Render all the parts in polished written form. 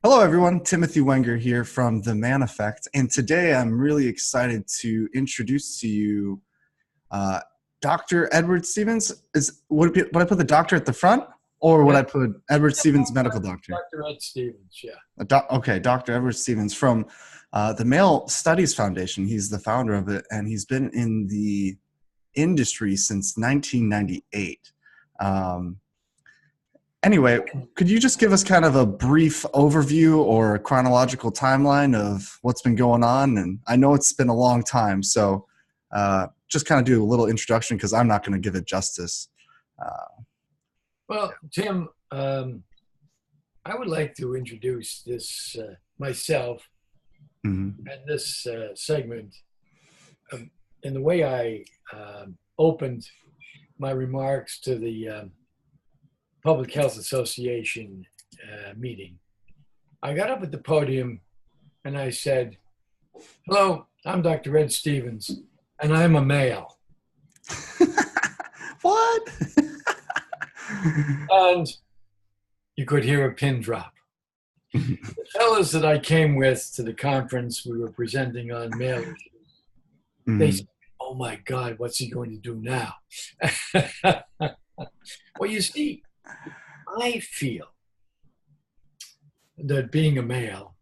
Hello, everyone. Timothy Wenger here from The Man Effect, and today I'm really excited to introduce to you uh, Dr. Edward Stevens. Would I put the doctor at the front, or would Yeah, I put Edward Stevens, medical doctor? Dr. Ed Stevens, yeah. Okay, Dr. Edward Stevens from the Male Studies Foundation. He's the founder of it, and he's been in the industry since 1998. Um, Anyway, could you just give us kind of a brief overview or a chronological timeline of what's been going on? And I know it's been a long time, so just kind of do a little introduction because I'm not going to give it justice. Well, Tim, I would like to introduce this myself Mhm. and this segment in the way I opened my remarks to the Public Health Association meeting. I got up at the podium and I said, "Hello, I'm Dr. Ed Stevens, and I'm a male." What? And you could hear a pin drop. The fellows that I came with to the conference we were presenting on male issues, they Mhm. said, "Oh my God, what's he going to do now?" Well, you see, I feel that being a male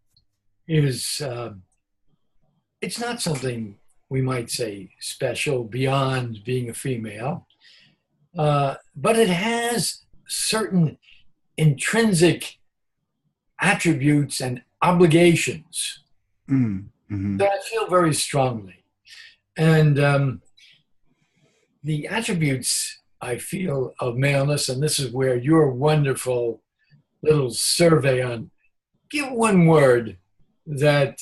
is, it's not something we might say special beyond being a female, but it has certain intrinsic attributes and obligations Mhm. Mhm. that I feel very strongly. And the attributes I feel of maleness, and this is where your wonderful little survey on give one word that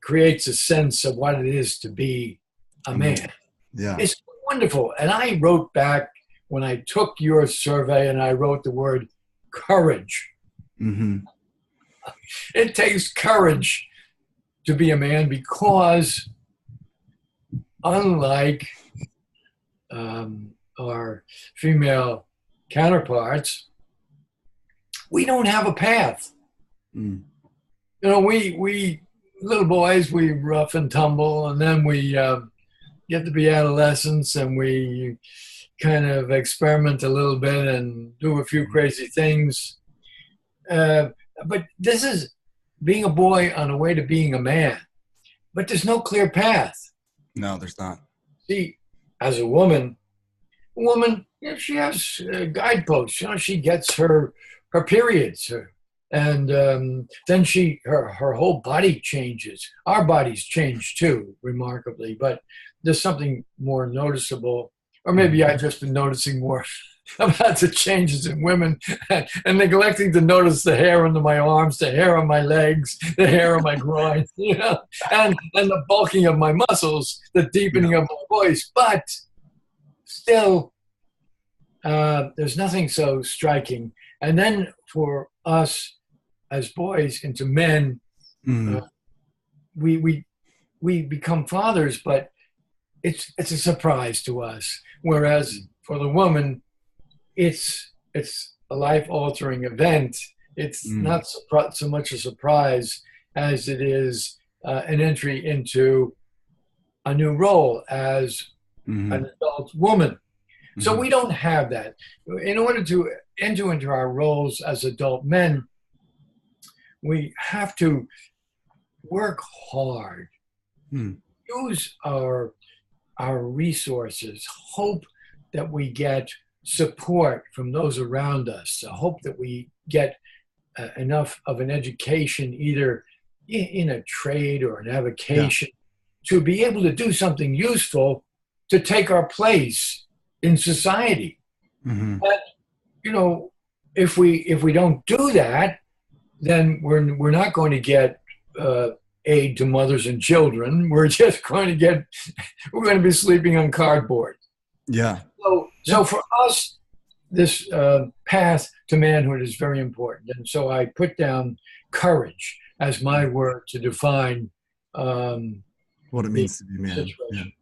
creates a sense of what it is to be a man. Yeah. It's wonderful. And I wrote back when I took your survey and I wrote the word courage. Mhm. It takes courage to be a man because, unlike our female counterparts, we don't have a path. Mm. You know, we little boys, we rough and tumble, and then we get to be adolescents, and we kind of experiment a little bit and do a few crazy things. But this is being a boy on the way to being a man. But there's no clear path. No, there's not. See, as a woman, you know, she has guideposts. You know, she gets her periods, and then her whole body changes. Our bodies change too, remarkably. But there's something more noticeable, or maybe I've just been noticing more about the changes in women and neglecting to notice the hair under my arms, the hair on my legs, the hair on my groin, you know, and the bulking of my muscles, the deepening of my voice. But still, there's nothing so striking. And then for us as boys into men, uh, Mhm. we become fathers, but it's a surprise to us. Whereas for the woman, it's a life altering event. It's Mhm. not so much a surprise as it is an entry into a new role as an Mhm. adult woman. So Mhm. we don't have that. In order to enter into our roles as adult men, we have to work hard, Mhm. use our resources, hope that we get support from those around us, hope that we get enough of an education, either in a trade or an Yeah. avocation, to be able to do something useful to take our place in society. Mhm. And, you know, if we don't do that, then we're not going to get aid to mothers and children. We're just going to get we're going to be sleeping on cardboard. Yeah. Yeah. So for us, this path to manhood is very important. And so I put down courage as my word to define What it the means to be a man. Yeah. situation.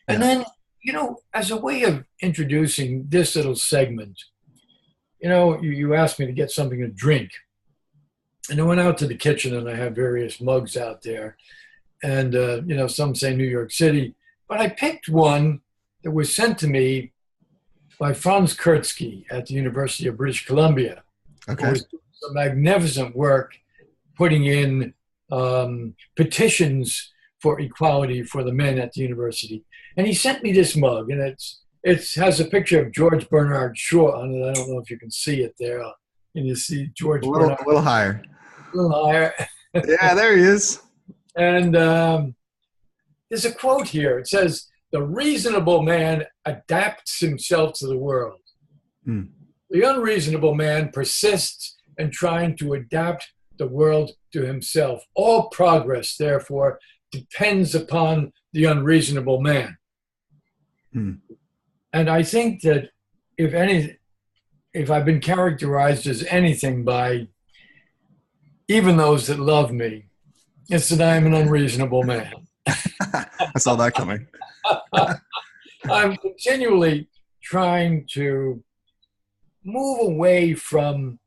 And Yeah. then, you know, as a way of introducing this little segment, you know, you asked me to get something to drink. And I went out to the kitchen and I had various mugs out there. And, some say New York City, but I picked one that was sent to me by Franz Kurtzky at the University of British Columbia, who Okay. was doing some magnificent work putting in petitions for equality for the men at the university. And he sent me this mug, and it has a picture of George Bernard Shaw on it. I don't know if you can see it there. And you see George Bernard A little higher. a little higher. Yeah, there he is. And there's a quote here. It says, "The reasonable man adapts himself to the world. Mm. The unreasonable man persists in trying to adapt the world to himself. All progress, therefore, depends upon the unreasonable man." Mm. And I think that if I've been characterized as anything by even those that love me, it's that I'm an unreasonable man. I saw that coming. I'm continually trying to move away from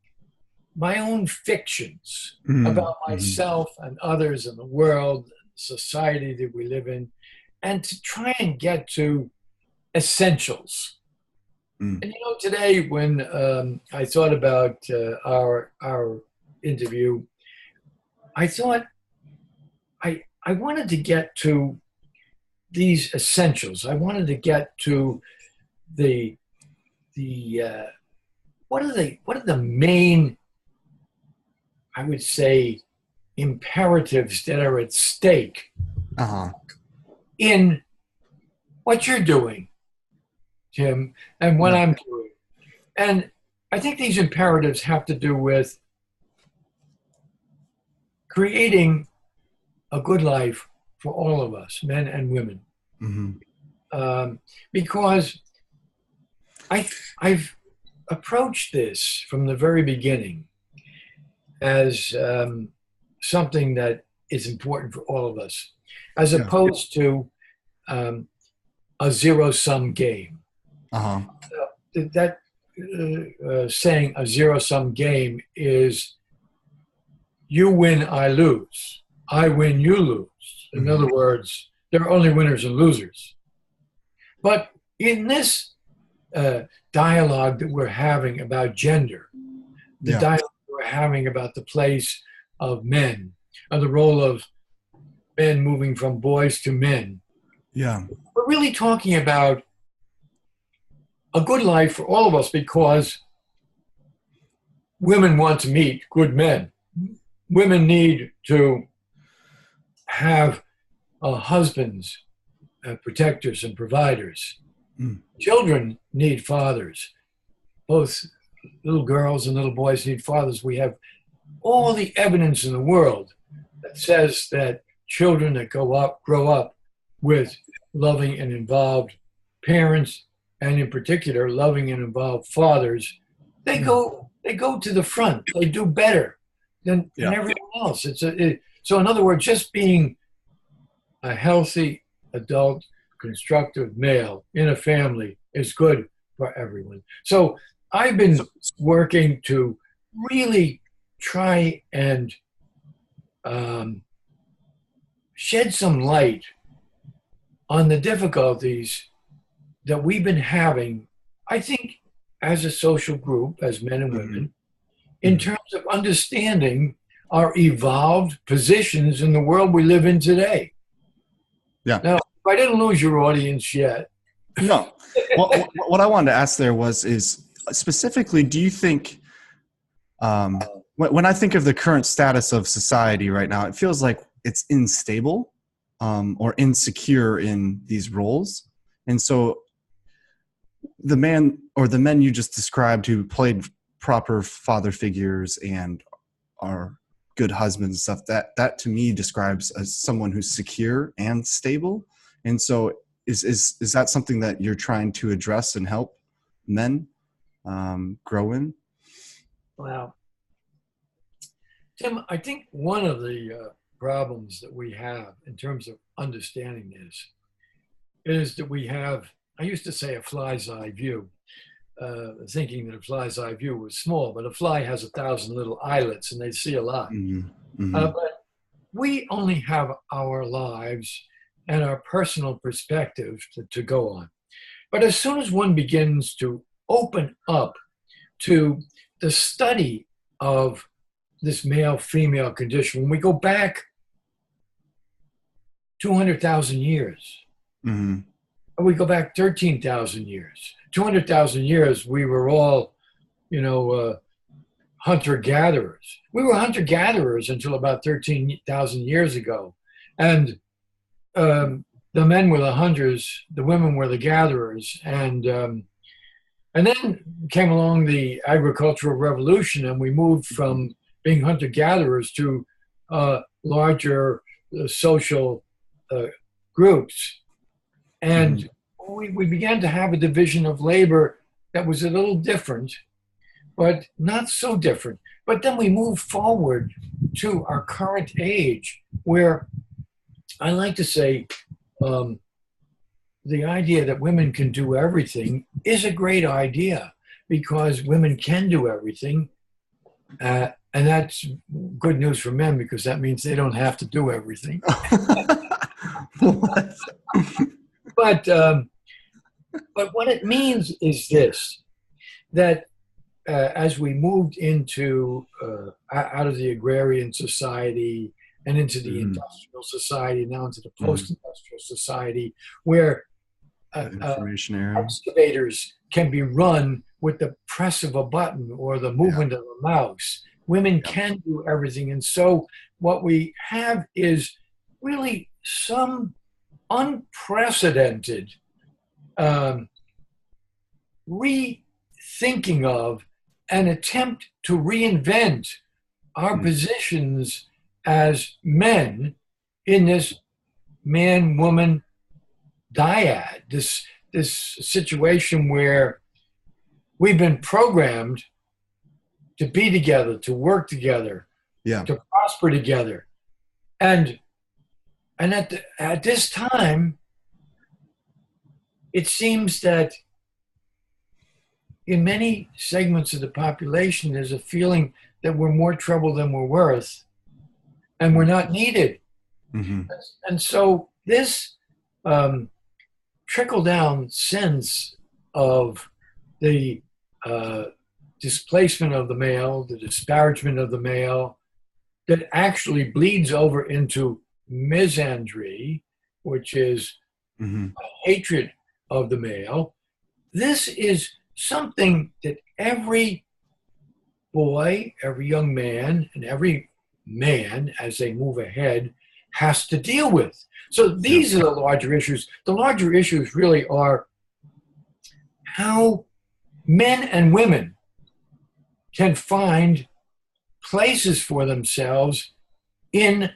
my own fictions about myself and others and the world, and society that we live in, and to try and get to essentials. And today when I thought about our interview, I thought I wanted to get to these essentials. I wanted to get to the what are the main, I would say, imperatives that are at stake in what you're doing, Tim, and what I'm doing. And I think these imperatives have to do with creating a good life for all of us, men and women. Because I've approached this from the very beginning as something that is important for all of us, as opposed to a zero-sum game. That saying a zero-sum game is you win, I lose. I win, you lose. In other words, there are only winners and losers. But in this dialogue that we're having about gender, the dialogue we're having about the place of men, or the role of men moving from boys to men, we're really talking about a good life for all of us, because women want to meet good men. Women need to have husbands, protectors, and providers. Children need fathers. Both little girls and little boys need fathers. We have all the evidence in the world that says that children that grow up with loving and involved parents, and in particular loving and involved fathers, they go to the front. They do better than everyone else. So in other words, just being a healthy adult constructive male in a family is good for everyone. So I've been working to really try and shed some light on the difficulties that we've been having, I think, as a social group, as men and women, in terms of understanding our evolved positions in the world we live in today. Yeah. Now, I didn't lose your audience yet. No. Well, what I wanted to ask there is specifically, do you think, when I think of the current status of society right now, it feels like it's unstable or insecure in these roles. And so the man or the men you just described who played proper father figures and are good husbands and stuff, that to me describes as someone who's secure and stable. And so is that something that you're trying to address and help men grow in? Well, Tim, I think one of the problems that we have in terms of understanding this is that we have, I used to say, a fly's eye view. thinking that a fly's eye view was small, but a fly has 1,000 little eyelets and they see a lot. Hmm. Hmm. But we only have our lives and our personal perspective to go on. But as soon as one begins to open up to the study of this male female condition, when we go back 200,000 years, Hmm. or we go back 13,000 years, 200,000 years, we were all, you know, hunter gatherers. We were hunter gatherers until about 13,000 years ago. And the men were the hunters, the women were the gatherers. And then came along the agricultural revolution, and we moved from being hunter gatherers to larger social groups. Hmm. And we began to have a division of labor that was a little different, but not so different. But then we move forward to our current age, where I like to say um, the idea that women can do everything is a great idea because women can do everything. And that's good news for men because that means they don't have to do everything. What? But, um, but what it means is this, that as we moved into out of the agrarian society and into the Hmm. industrial society, now into the Hmm. post-industrial society, where The information era. excavators can be run with the press of a button or the Yeah. movement of a mouse. Women Yeah. can do everything. And so what we have is really some unprecedented um, rethinking of an attempt to reinvent our Mm. positions as men in this man woman dyad, this situation where we've been programmed to be together, to work together, Yeah. to prosper together. And at this time, it seems that in many segments of the population, there's a feeling that we're more trouble than we're worth and we're not needed. Hmm. And so this um, trickle down sense of the uh, displacement of the male, the disparagement of the male, that actually bleeds over into misandry, which is Hmm. hatred of the male. This is something that every boy, every young man, and every man, as they move ahead, has to deal with. So Yeah. these are the larger issues. The larger issues really are how men and women can find places for themselves in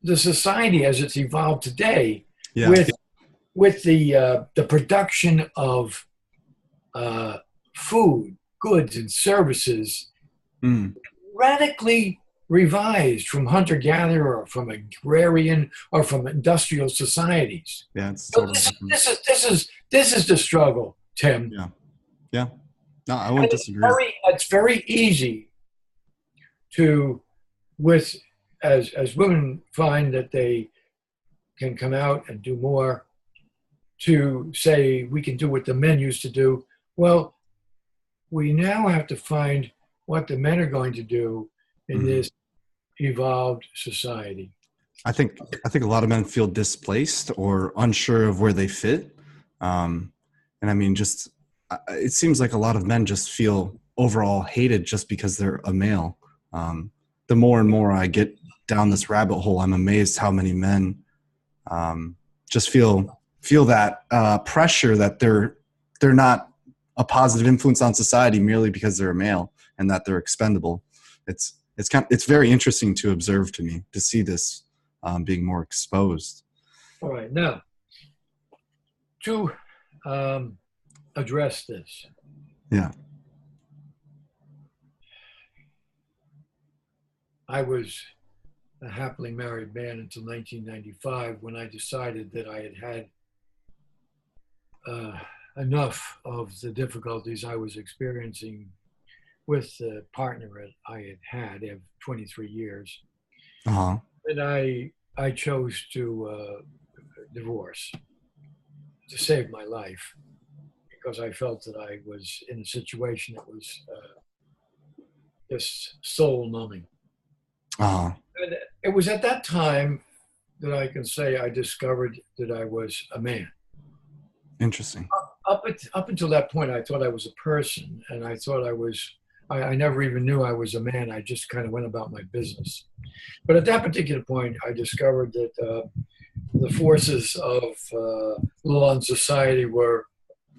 the society as it's evolved today, Yeah. with the production of food, goods, and services Mm. radically revised from hunter-gatherer or from agrarian or from industrial societies. Yeah. It's So totally different. this is the struggle, Tim. Yeah. Yeah. No, I And wouldn't disagree. it's very easy to, with as women find that they can come out and do more, to say we can do what the men used to do. Well, we now have to find what the men are going to do in Hmm. this evolved society. I think a lot of men feel displaced or unsure of where they fit. And I mean, just it seems like a lot of men just feel overall hated just because they're a male. Um, the more and more I get down this rabbit hole, I'm amazed how many men just feel that pressure that they're not a positive influence on society merely because they're a male and that they're expendable. It's very interesting to observe, to me, to see this being more exposed. All right, now to um, address this, Yeah. I was a happily married man until 1995 when I decided that I had had enough of the difficulties I was experiencing with the partner that I had of 23 years, Uh-huh. that I chose to divorce to save my life because I felt that I was in a situation that was just soul numbing. Uh-huh. And it was at that time that I can say I discovered that I was a man. Interesting. Up until that point, I thought I was a person, and I thought I never even knew I was a man. I just kind of went about my business. But at that particular point, I discovered that the forces of law and society were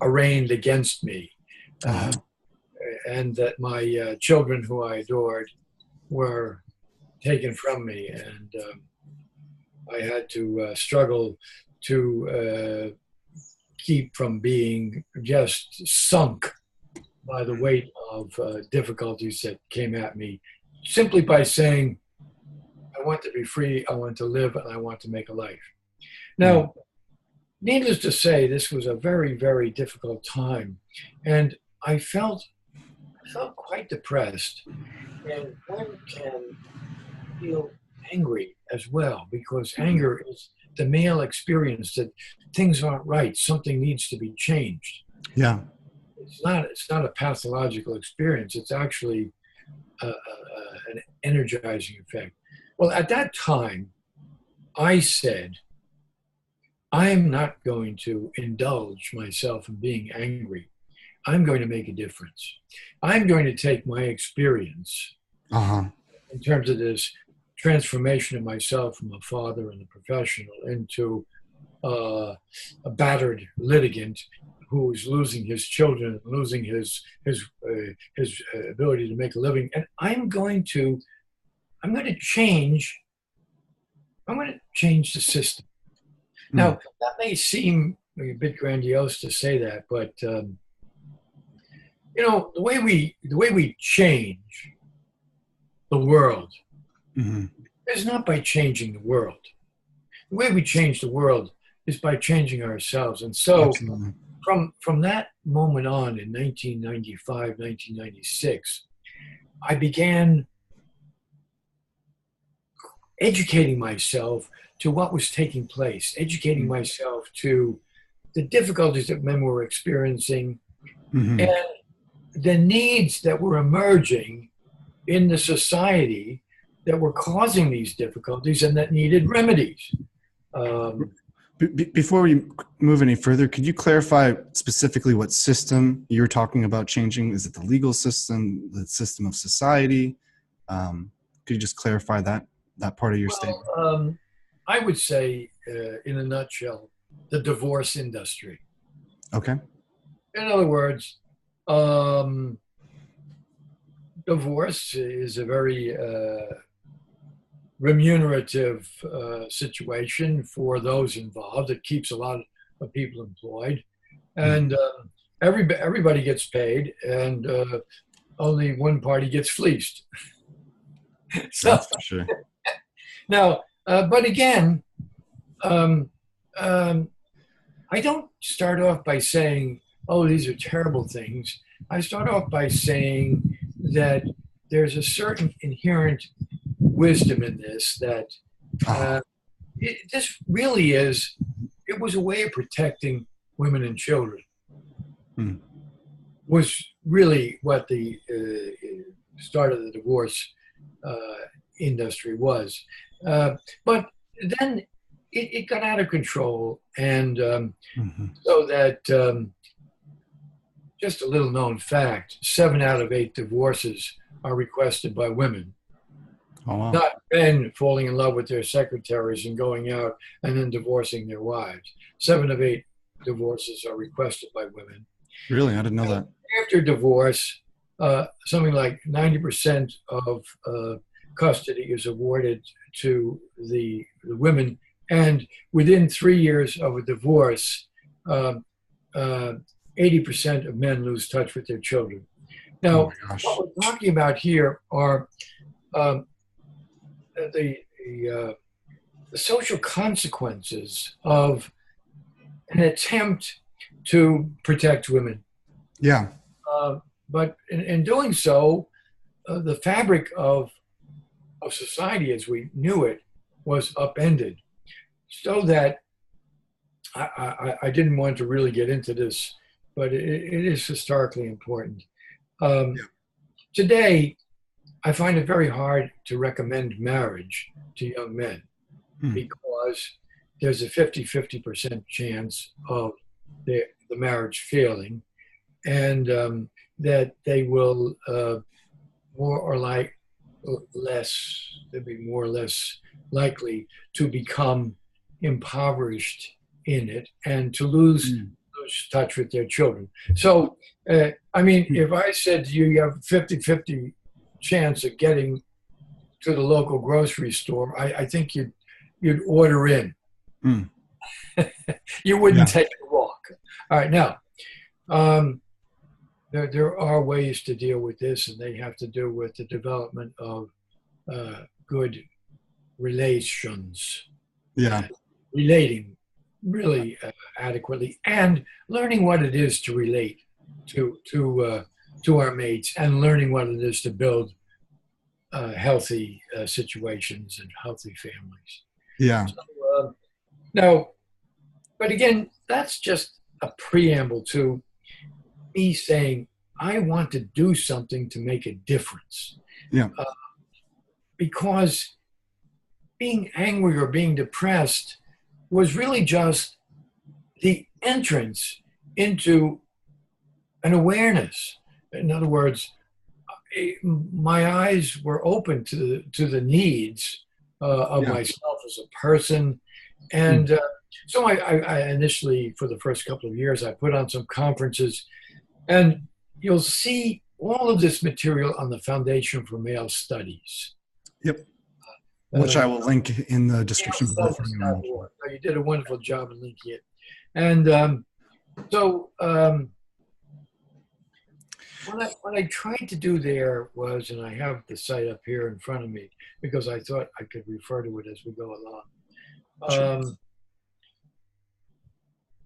arraigned against me, uh, Uh-huh. and that my children, who I adored, were taken from me, and I had to struggle to keep from being just sunk by the weight of difficulties that came at me, simply by saying, I want to be free, I want to live, and I want to make a life. Mm. Now, needless to say, this was a very, very difficult time, and I felt quite depressed. And one can feel angry as well, because anger is the male experience that things aren't right, something needs to be changed. Yeah. It's not a pathological experience. It's actually an energizing effect. Well, at that time, I said, I am not going to indulge myself in being angry. I'm going to make a difference. I'm going to take my experience Uh-huh. in terms of this transformation of myself from a father and a professional into a battered litigant who's losing his children, losing his ability to make a living, and I'm going to change. I'm going to change the system. Mm. Now that may seem a bit grandiose to say that, but the way we change the world Mhm. is not by changing the world. The way we change the world is by changing ourselves. And so Absolutely. from that moment on in 1995, 1996, I began educating myself to what was taking place, educating Mm. myself to the difficulties that men were experiencing and Mhm. the needs that were emerging in the society that were causing these difficulties and that needed remedies. Um, Before we move any further, could you clarify specifically what system you're talking about changing? Is it the legal system, the system of society? Could you just clarify that part of your well, statement? I would say, in a nutshell, the divorce industry. Okay. In other words, um, divorce is a very remunerative situation for those involved. It keeps a lot of people employed, Mm. and everybody gets paid, and only one party gets fleeced. So That's for sure. now, but again, um, um, I don't start off by saying, "Oh, these are terrible things." I start off by saying that there's a certain inherent wisdom in this that Uh-huh. this really is. It was a way of protecting women and children. Mm. Was really what the start of the divorce uh, industry was. But then it got out of control, and Mhm. so that just a little known fact: 7 out of 8 divorces are requested by women, Oh, wow. not men falling in love with their secretaries and going out and then divorcing their wives. 7 of 8 divorces are requested by women. Really? I didn't know that. After divorce, something like 90% of custody is awarded to the women. And within 3 years of a divorce, um, uh, 80% of men lose touch with their children. Oh Now, my gosh. what we're talking about here are um, the social consequences of an attempt to protect women. Yeah. But in doing so, the fabric of society as we knew it was upended. So that I didn't want to really get into this, but it is historically important. Um, Yeah. Today, I find it very hard to recommend marriage to young men Hmm. because there's a 50-50% chance of the marriage failing, and that they will more or less, they'll be more or less likely to become impoverished in it and to lose touch with their children. So, I mean, if I said to you, you have 50-50 chance of getting to the local grocery store, I think you'd order in. Mm. You wouldn't Yeah. take a walk. All right, now, there are ways to deal with this, and they have to do with the development of good relations, Yeah. relating really adequately, and learning what it is to relate to our mates, and learning what it is to build healthy situations and healthy families. Yeah. So, now, but again, that's just a preamble to me saying I want to do something to make a difference. Yeah. Because being angry or being depressed was really just the entrance into an awareness. In other words, my eyes were open to the needs of Yeah. myself as a person. And so I initially, for the first couple of years, I put on some conferences, and you'll see all of this material on the Foundation for Male Studies. Yep. Which I will link in the description below for anyone. So you did a wonderful job of linking it. And what I tried to do there was, and I have the site up here in front of me because I thought I could refer to it as we go along. Sure.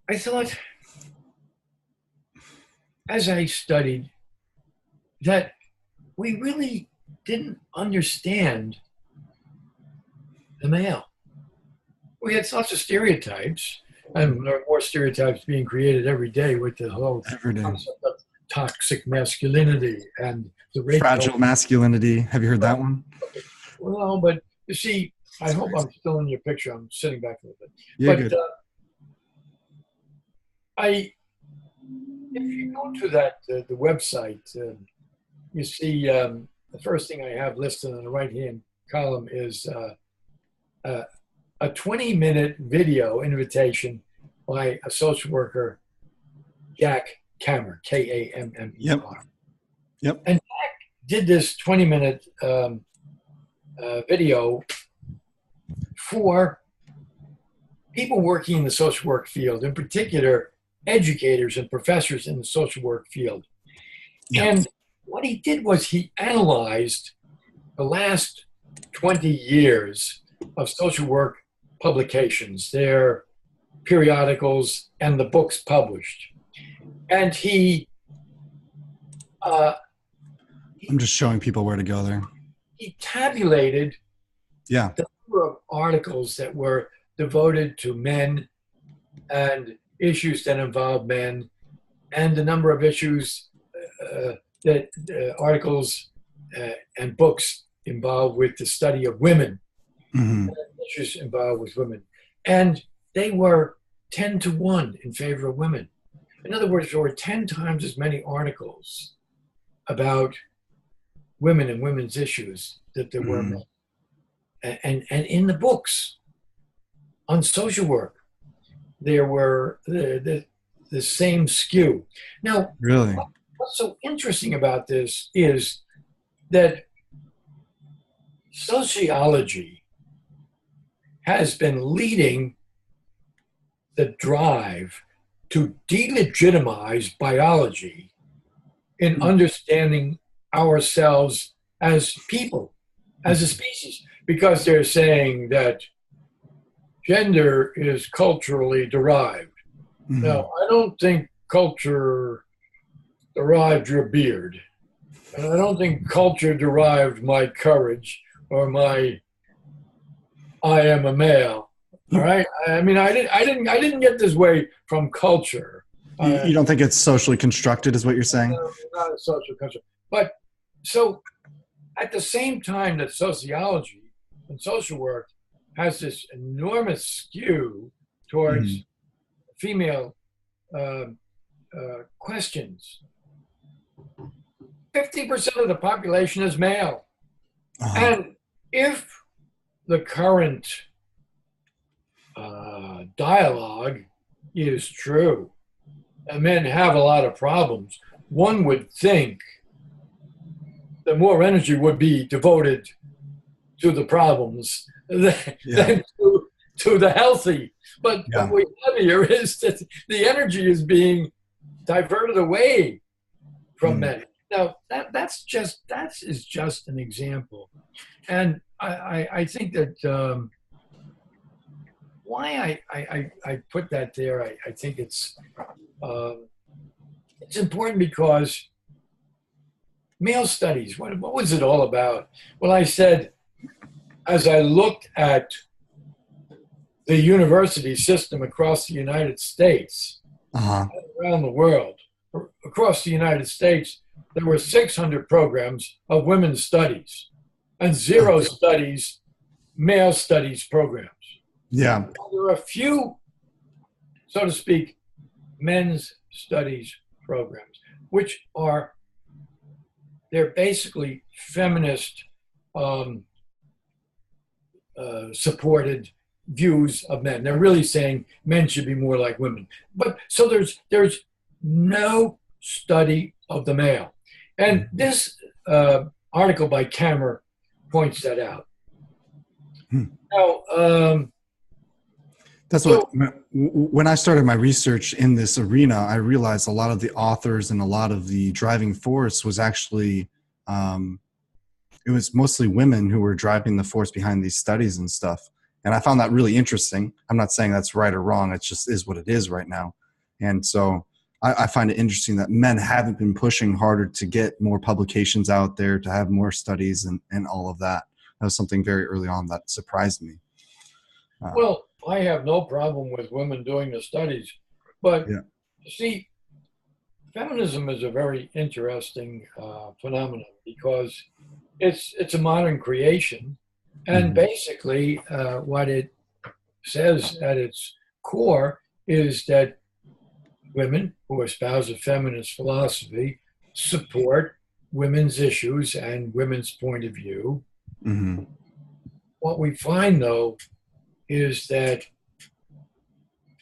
I thought, as I studied, that we really didn't understand the male. We had lots of stereotypes, and there are more stereotypes being created every day with the whole concept of toxic masculinity and the rape fragile masculinity. Have you heard that one? Well, but you see, I hope I'm still in your picture. I'm sitting back a little bit. Yeah, but good. If you go to that the website, you see the first thing I have listed on the right-hand column is a 20-minute video invitation by a social worker, Jack Kammer, Kammer. Yep. And Jack did this 20-minute video for people working in the social work field, in particular, educators and professors in the social work field. Yep. And what he did was he analyzed the last 20 years of social work publications, their periodicals, and the books published. And I'm just showing people where to go there. He tabulated the number of articles that were devoted to men and issues that involve men, and the number of issues that articles and books involved with the study of women, and issues involved with women. And they were 10-1 in favor of women. In other words, there were 10 times as many articles about women and women's issues that there were men. And in the books on social work, there were the same skew. Now, really, what's so interesting about this is that sociology has been leading the drive to delegitimize biology in understanding ourselves as people, as a species, because they're saying that gender is culturally derived. Now, I don't think culture derived your beard. And I don't think culture derived my courage or my I am a male. All right. I mean, I didn't get this way from culture. You don't think it's socially constructed, is what you're saying? Not a social culture. But so at the same time that sociology and social work has this enormous skew towards female questions, 50% of the population is male. And if the current dialogue is true, and men have a lot of problems, one would think that more energy would be devoted to the problems than to the healthy. But what we have here is that the energy is being diverted away from men. Now, that is just an example. And I think that why I put that there, I think it's important because male studies, what was it all about? Well, I said, as I looked at the university system across the United States, around the world, across the United States, there were 600 programs of women's studies and 0 studies, male studies programs. Yeah. There are a few, so to speak, men's studies programs, which are, they're basically feminist supported views of men. They're really saying men should be more like women. But so there's no study of the male. And this article by Kammer points that out. Now, that's what, when I started my research in this arena, I realized a lot of the authors and a lot of the driving force was actually, it was mostly women who were driving the force behind these studies and stuff. And I found that really interesting. I'm not saying that's right or wrong. It just is what it is right now. And so I find it interesting that men haven't been pushing harder to get more publications out there, to have more studies and all of that. That was something very early on that surprised me. Well, I have no problem with women doing the studies, but see, feminism is a very interesting phenomenon because it's a modern creation, and basically what it says at its core is that women who espouse a feminist philosophy support women's issues and women's point of view. What we find, though, is that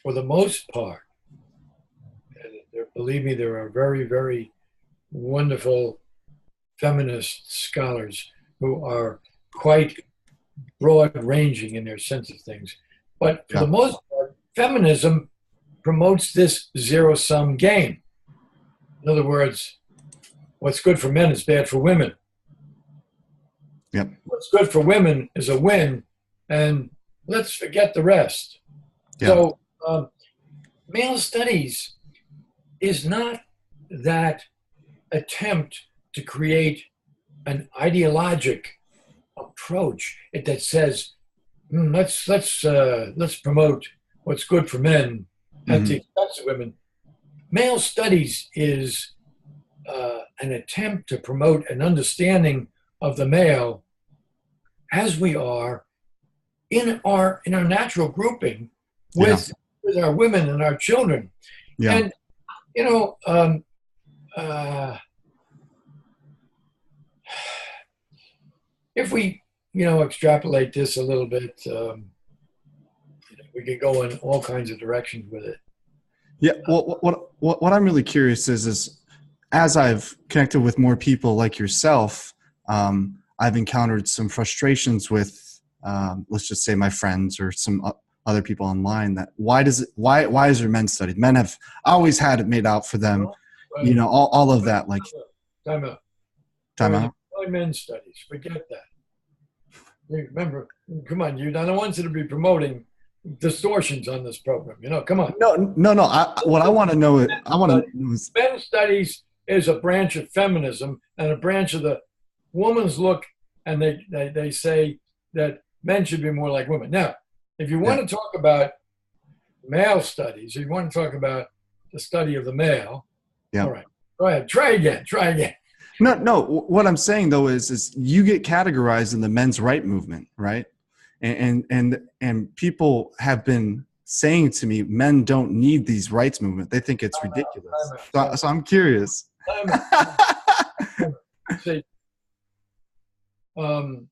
for the most part, and believe me, there are very, very wonderful feminist scholars who are quite broad-ranging in their sense of things. But for the most part, feminism promotes this zero-sum game. In other words, what's good for men is bad for women. What's good for women is a win, and let's forget the rest. So male studies is not that attempt to create an ideologic approach that says, let's promote what's good for men at the expense of women. Male studies is an attempt to promote an understanding of the male as we are in our natural grouping with our women and our children. And if we extrapolate this a little bit, we could go in all kinds of directions with it. Well, what I'm really curious is as I've connected with more people like yourself, I've encountered some frustrations with, let's just say, my friends or some other people online. That why is there men's studies? Men have always had it made out for them, all of that. Like, time out. Why men's studies? Forget that. Remember, come on, you're not the ones that will be promoting distortions on this program. You know, come on. No. What I want to know is, I want to know is, Men's studies is a branch of feminism and a branch of the woman's look, and they say that men should be more like women. Now, if you want to talk about male studies, if you want to talk about the study of the male, all right, go ahead, try again. No. What I'm saying though is you get categorized in the men's right movement, right? And people have been saying to me, men don't need these rights movement. They think it's ridiculous. So I'm curious. See, I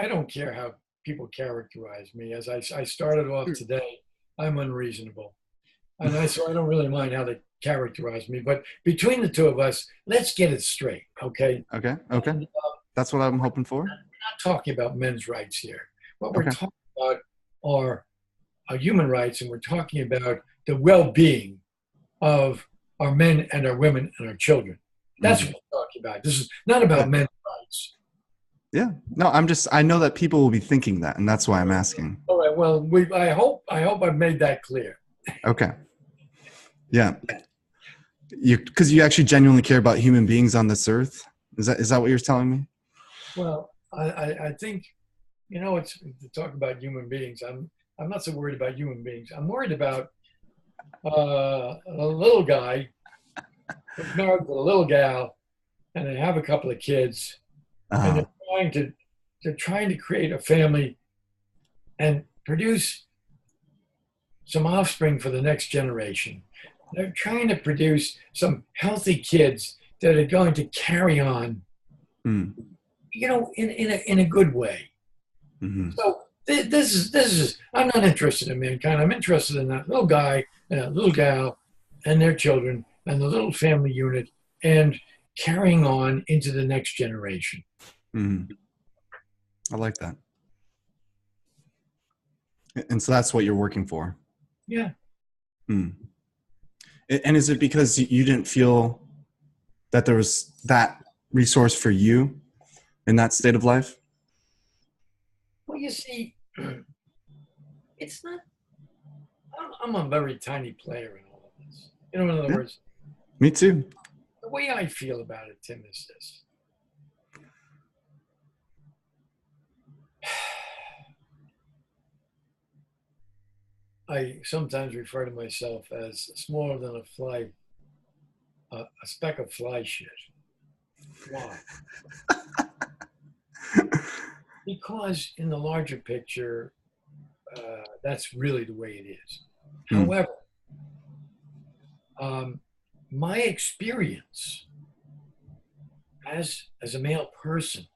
don't care how people characterize me. As I started off today, I'm unreasonable. And so I don't really mind how they characterize me. But between the two of us, let's get it straight, okay? Okay. And, that's what I'm hoping for. We're not talking about men's rights here. What we're talking about are human rights, and we're talking about the well-being of our men and our women and our children. That's what we're talking about. This is not about men's rights. Yeah. No, I know that people will be thinking that, and that's why I'm asking. All right. Well, I hope I've made that clear. Okay. Yeah. Because you actually genuinely care about human beings on this earth. Is that what you're telling me? Well, I think, it's to talk about human beings. I'm not so worried about human beings. I'm worried about a little guy who's married to a little gal, and they have a couple of kids, and they're trying to create a family and produce some offspring for the next generation. They're trying to produce some healthy kids that are going to carry on, in a good way. Mm-hmm. So this is. I'm not interested in mankind. I'm interested in that little guy and that little gal and their children and the little family unit and carrying on into the next generation. Mm-hmm. I like that. And so that's what you're working for. Yeah. Hmm. And is it because you didn't feel that there was that resource for you in that state of life? Well, you see, it's not, I'm a very tiny player in all of this. In other words. Me too. The way I feel about it, Tim, is this. I sometimes refer to myself as smaller than a fly, a speck of fly shit. Why? Because in the larger picture, that's really the way it is. However, my experience as a male person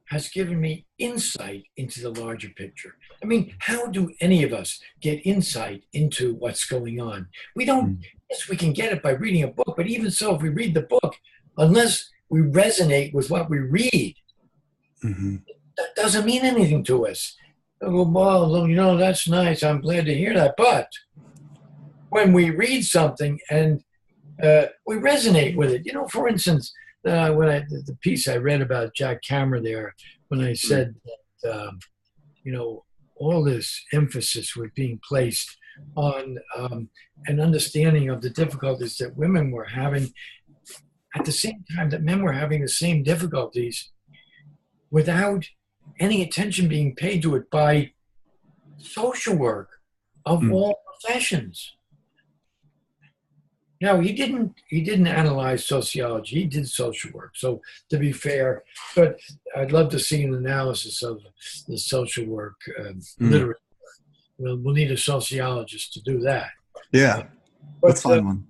has given me insight into the larger picture. I mean, how do any of us get insight into what's going on? We don't, yes, we can get it by reading a book, but even so, if we read the book, unless we resonate with what we read, that doesn't mean anything to us. Well, that's nice. I'm glad to hear that. But when we read something and we resonate with it, for instance, when the piece I read about Jack Cameron there, when I said that, all this emphasis was being placed on an understanding of the difficulties that women were having at the same time that men were having the same difficulties without any attention being paid to it by social work of all professions. Now, he didn't analyze sociology. He did social work. So, to be fair, but I'd love to see an analysis of the social work literature. We'll need a sociologist to do that. Yeah, let's find one.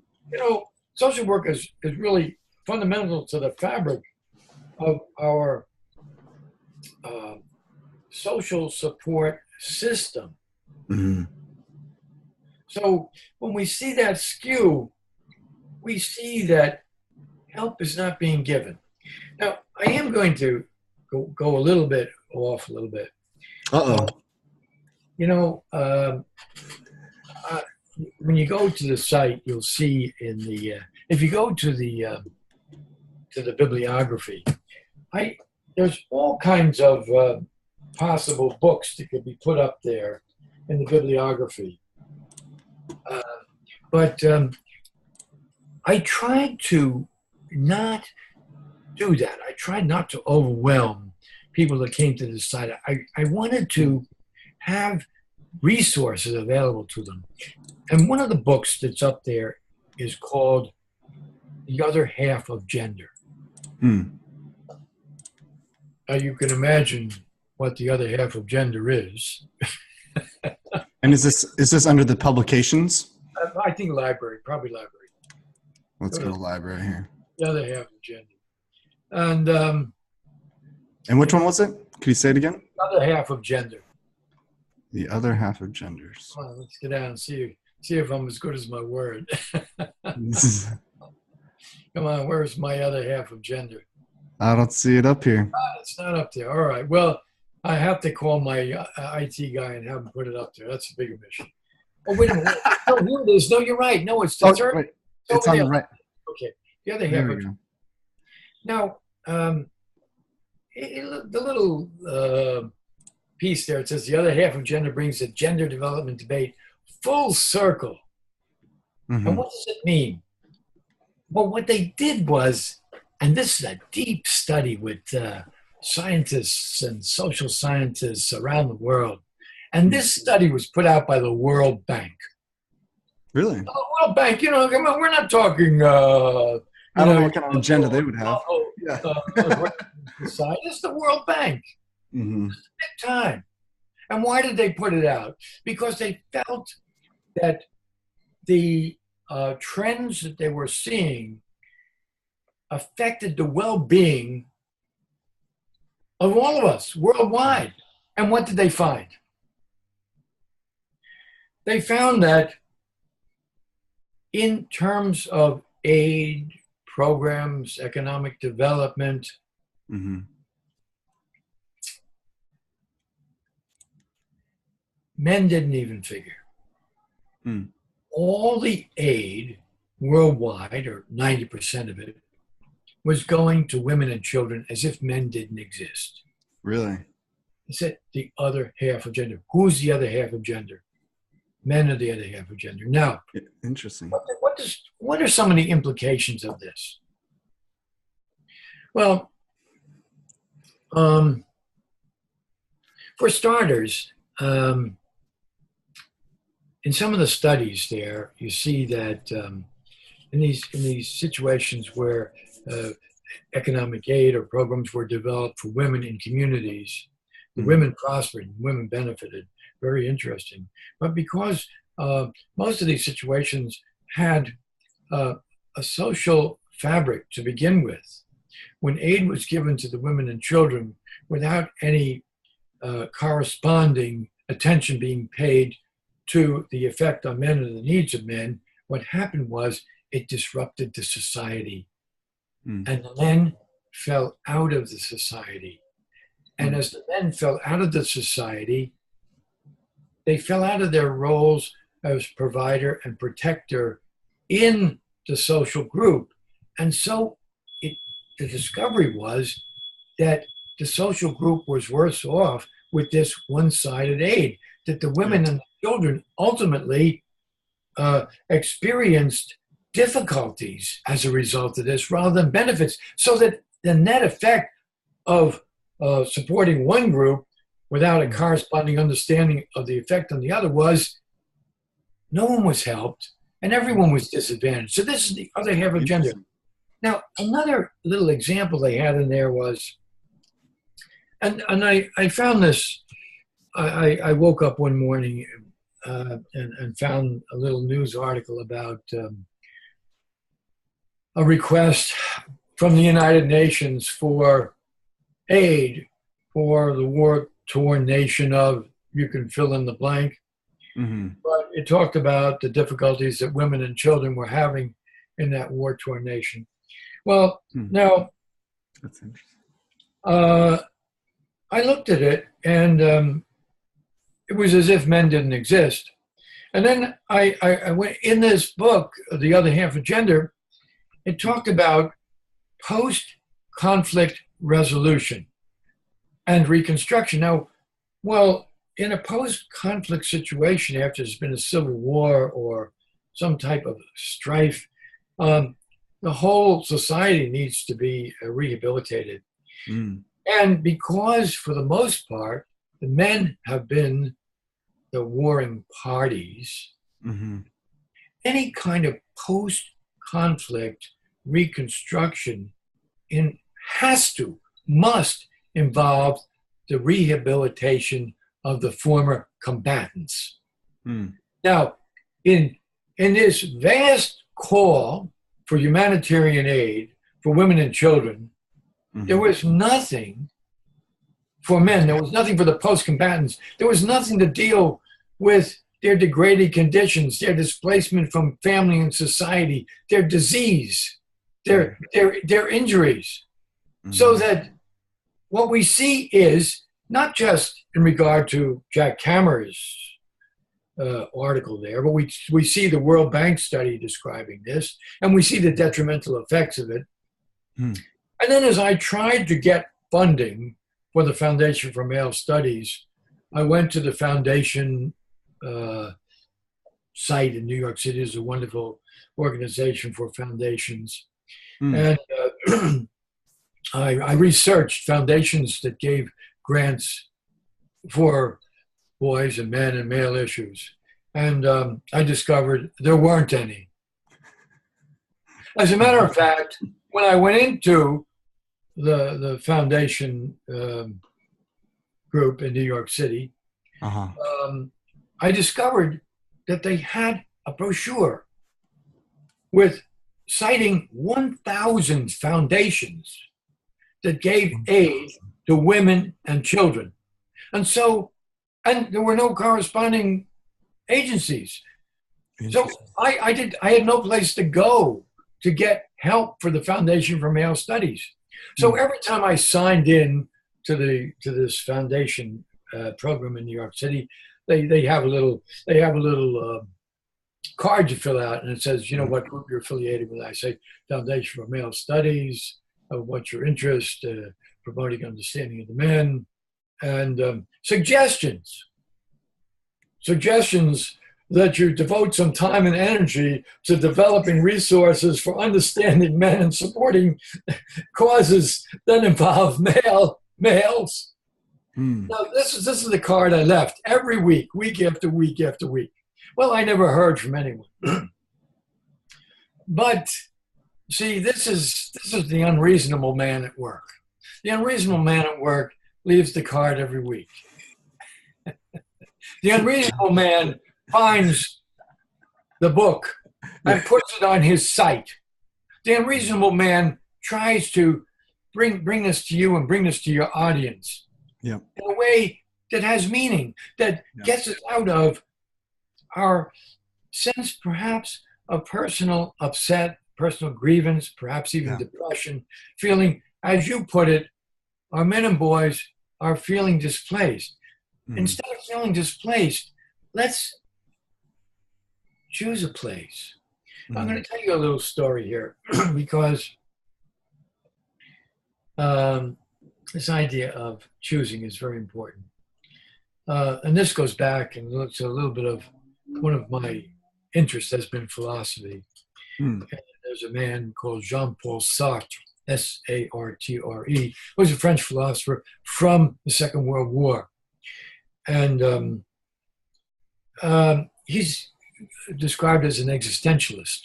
Social work is really fundamental to the fabric of our social support system. Mm-hmm. So, when we see that skew, we see that help is not being given. Now, I am going to go a little bit off a little bit. When you go to the site, you'll see if you go to the bibliography, there's all kinds of possible books that could be put up there in the bibliography. Uh, but I tried to not do that. I tried not to overwhelm people that came to this site. I wanted to have resources available to them. And one of the books that's up there is called The Other Half of Gender. Now you can imagine what the other half of gender is. And is this under the publications? I think library, probably library. Let's go to library here. The other half of gender. And which one was it? Could you say it again? The other half of gender. The other half of genders. Come on, let's get down and see if I'm as good as my word. Come on, where's my other half of gender? I don't see it up here. It's not up there. All right. Well, I have to call my IT guy and have him put it up there. That's a big omission. Oh, wait a minute. No, here it is. No, you're right. No, it's the third. Wait. It's on the right. Okay. The other half of gender. Now, the little piece there, it says the other half of gender brings the gender development debate full circle. Mm-hmm. And what does it mean? Well, what they did was, and this is a deep study with scientists and social scientists around the world, and this study was put out by the World Bank. Really? The World Bank, come on, we're not talking... I don't know what kind of agenda they would have. It's the World Bank. Mm-hmm. It's big time. And why did they put it out? Because they felt that the trends that they were seeing affected the well-being of all of us worldwide. And what did they find? They found that in terms of aid, programs, economic development, mm-hmm. men didn't even figure. Mm. All the aid worldwide, or 90% of it, was going to women and children as if men didn't exist. Really? He said the other half of gender. Who's the other half of gender? Men are the other half of gender. Now, interesting. What are some of the implications of this? Well, for starters, in some of the studies there, you see that in these situations where economic aid or programs were developed for women in communities, the women prospered, women benefited. Very interesting. But because most of these situations had a social fabric to begin with, when aid was given to the women and children without any corresponding attention being paid to the effect on men and the needs of men, what happened was it disrupted the society. And the men fell out of the society. And as the men fell out of the society, they fell out of their roles as provider and protector in the social group. And so the discovery was that the social group was worse off with this one-sided aid, that the women and the children ultimately experienced difficulties as a result of this rather than benefits, so that the net effect of supporting one group without a corresponding understanding of the effect on the other was no one was helped and everyone was disadvantaged. So this is the other half of gender. Now, another little example they had in there was, and I found this, I woke up one morning and found a little news article about a request from the United Nations for aid for the war-torn nation of, you can fill in the blank. Mm-hmm. But it talked about the difficulties that women and children were having in that war-torn nation. Well, now, that's interesting. I looked at it, and it was as if men didn't exist. And then I went in this book, The Other Half of Gender, it talked about post-conflict resolution and reconstruction. Now, well, in a post-conflict situation, after there's been a civil war or some type of strife, the whole society needs to be rehabilitated. Mm. And because, for the most part, the men have been the warring parties, Mm-hmm. any kind of post-conflict reconstruction must involve the rehabilitation of the former combatants. Mm. Now, in this vast call for humanitarian aid for women and children, Mm-hmm. there was nothing for men. There was nothing for the post-combatants. There was nothing to deal with their degraded conditions, their displacement from family and society, their disease, their injuries. Mm-hmm. So that what we see is not just in regard to Jack Hammer's article there, but we see the World Bank study describing this, and we see the detrimental effects of it. Mm. And then as I tried to get funding for the Foundation for Male Studies, I went to the foundation site in New York City. Is a wonderful organization for foundations. Mm. And I researched foundations that gave grants for boys and men and male issues. And I discovered there weren't any. As a matter of fact, when I went into the foundation group in New York City, I discovered that they had a brochure with citing 1,000 foundations that gave aid to women and children. And there were no corresponding agencies. So I had no place to go to get help for the Foundation for Male Studies. So every time I signed in to this foundation program in New York City, they have a little card you fill out, and it says, what group you're affiliated with. I say Foundation for Male Studies. What's your interest? Promoting understanding of the men, and suggestions that you devote some time and energy to developing resources for understanding men and supporting causes that involve males. Now, this is the card I left every week after week after week. Well, I never heard from anyone. But see, this is the unreasonable man at work. The unreasonable man at work leaves the card every week. The unreasonable man finds the book and puts it on his site. The unreasonable man tries to bring this to you and bring this to your audience in a way that has meaning, that gets us out of our sense perhaps of personal upset, personal grievance, perhaps even depression, feeling, as you put it, our men and boys are feeling displaced. Instead of feeling displaced, let's choose a place. I'm going to tell you a little story here because this idea of choosing is very important. And this goes back and looks a little bit of one of my interests has been philosophy. And there's a man called Jean-Paul Sartre, Sartre, who was a French philosopher from the Second World War. And he's described as an existentialist.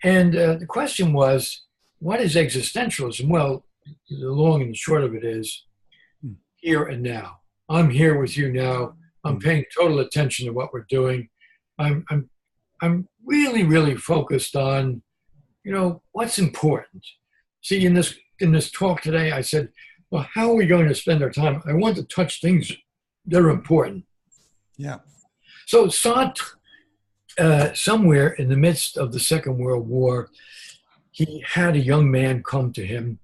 And the question was, what is existentialism? Well, the long and the short of it is here and now. I'm here with you now. I'm paying total attention to what we're doing. I'm really, really focused on, what's important. See, in this talk today, I said, well, how are we going to spend our time? I want to touch things that are important. Yeah. So Sartre, somewhere in the midst of the Second World War, he had a young man come to him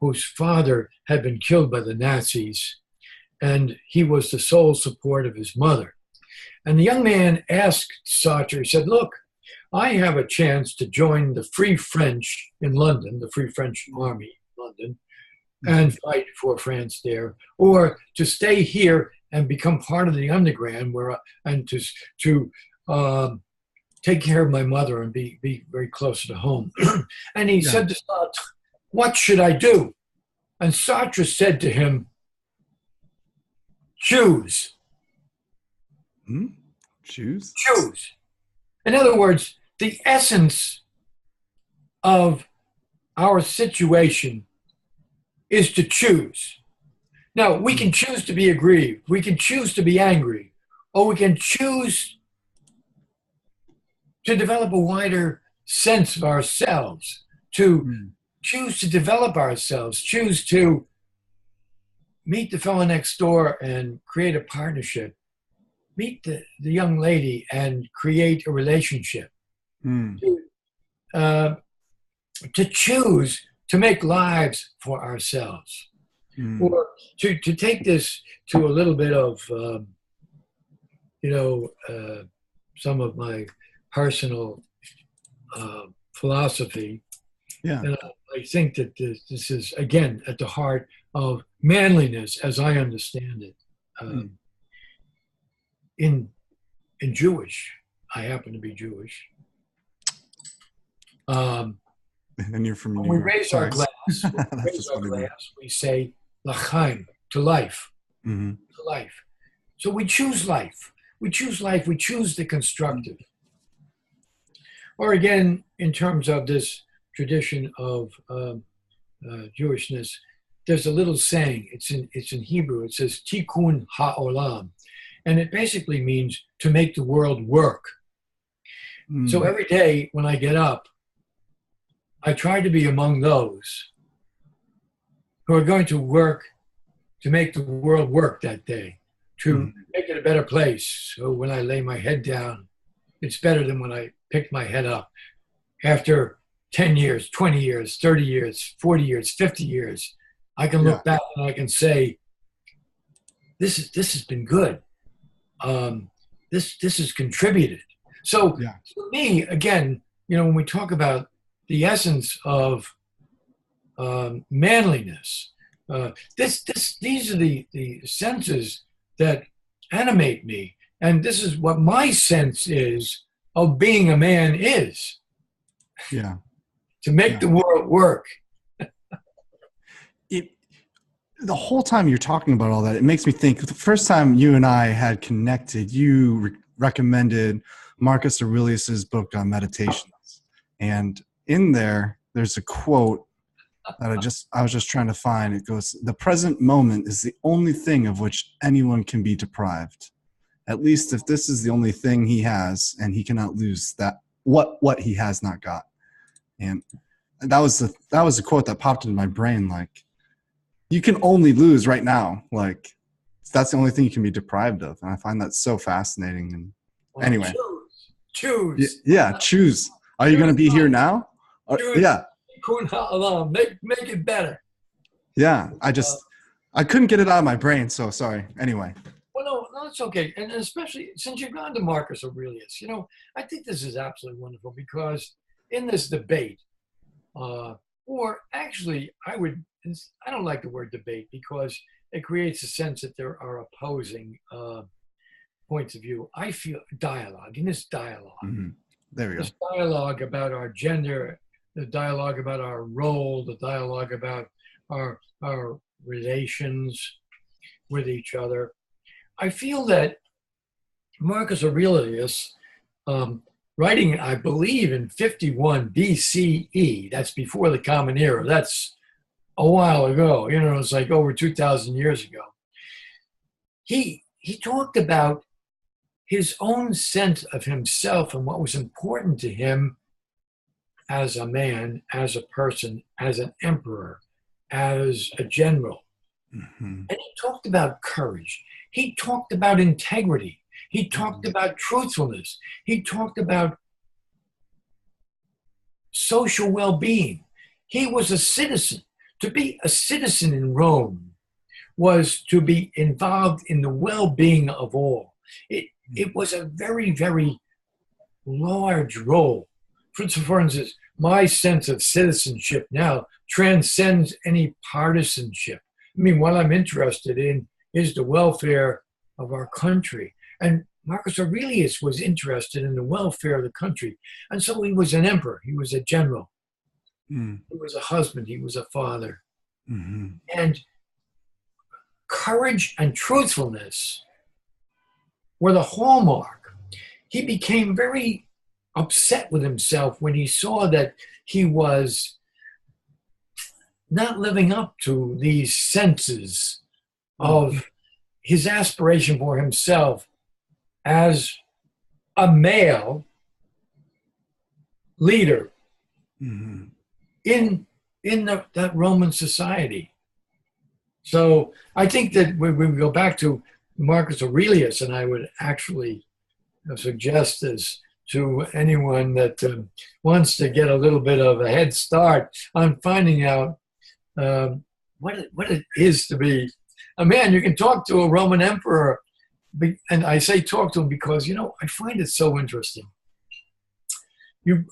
whose father had been killed by the Nazis, and he was the sole support of his mother. And the young man asked Sartre, he said, look, I have a chance to join the Free French in London, the Free French Army in London, and fight for France there, or to stay here and become part of the underground, and to um, take care of my mother and be very close to home. And he Yeah. said to Sartre, "What should I do?" And Sartre said to him, "Choose, Hmm? Choose. choose." In other words, the essence of our situation is to choose. Now, we can choose to be aggrieved, we can choose to be angry, or we can choose to develop a wider sense of ourselves, to Mm. choose to develop ourselves, choose to meet the fellow next door and create a partnership, meet the young lady and create a relationship, Mm. uh, to choose to make lives for ourselves, Mm. or to take this to a little bit of, some of my personal philosophy. Yeah. And I think that this is, again, at the heart of manliness, as I understand it. Mm. In Jewish, I happen to be Jewish. And you're from When New we York. raise our Sorry. glass, That's just funny to me. we say "L'chaim," to life, Hmm. to life. So we choose life. We choose life. We choose the constructive. Or again, in terms of this tradition of Jewishness, there's a little saying. It's in Hebrew. It says "Tikkun ha'olam," and it basically means to make the world work. So Mm. every day when I get up, I try to be among those who are going to work to make the world work that day, to Mm. make it a better place. So when I lay my head down, it's better than when I pick my head up. After 10 years, 20 years, 30 years, 40 years, 50 years, I can Yeah. look back and I can say, this has been good. This has contributed. So Yeah. for me, again, when we talk about the essence of manliness, these are the senses that animate me, and this is what my sense is of being a man is Yeah. to make Yeah. the world work. It, the whole time you're talking about all that, it makes me think the first time you and I had connected, you recommended Marcus Aurelius's book on meditations. And in there's a quote that I was just trying to find. It goes, "The present moment is the only thing of which anyone can be deprived. At least if this is the only thing he has, and he cannot lose that what he has not got." And that was the quote that popped into my brain. Like, you can only lose right now. Like, that's the only thing you can be deprived of. And I find that so fascinating. And Well, anyway, choose, yeah, choose. Are you going to choose be here life, now? choose Yeah, tikkun ha'olam, make it better. yeah. Uh, I couldn't get it out of my brain. So sorry. Anyway. Well, no, it's okay. And especially since you've gone to Marcus Aurelius, I think this is absolutely wonderful because in this debate, or actually, I don't like the word debate because it creates a sense that there are opposing points of view. I feel dialogue, in Mm-hmm. There we go. this dialogue about our gender, the dialogue about our role, the dialogue about our relations with each other. I feel that Marcus Aurelius, writing, I believe, in 51 BCE, that's before the Common Era, that's a while ago, it's like over 2,000 years ago. He talked about his own sense of himself and what was important to him as a man, as a person, as an emperor, as a general. Mm-hmm. And he talked about courage. He talked about integrity. He talked about truthfulness. He talked about social well-being. He was a citizen. To be a citizen in Rome was to be involved in the well-being of all. It was a very, very large role. For instance, my sense of citizenship now transcends any partisanship. I mean, what I'm interested in is the welfare of our country. And Marcus Aurelius was interested in the welfare of the country. And so he was an emperor, he was a general, Mm. he was a husband, he was a father. Mm-hmm. And courage and truthfulness were the hallmark. He became very upset with himself when he saw that he was not living up to these senses of his aspiration for himself as a male leader Mm-hmm. in that Roman society. So I think that when we go back to Marcus Aurelius, and I would actually suggest this to anyone that wants to get a little bit of a head start on finding out what it is to be a man. You can talk to a Roman emperor, and I say talk to him because, I find it so interesting.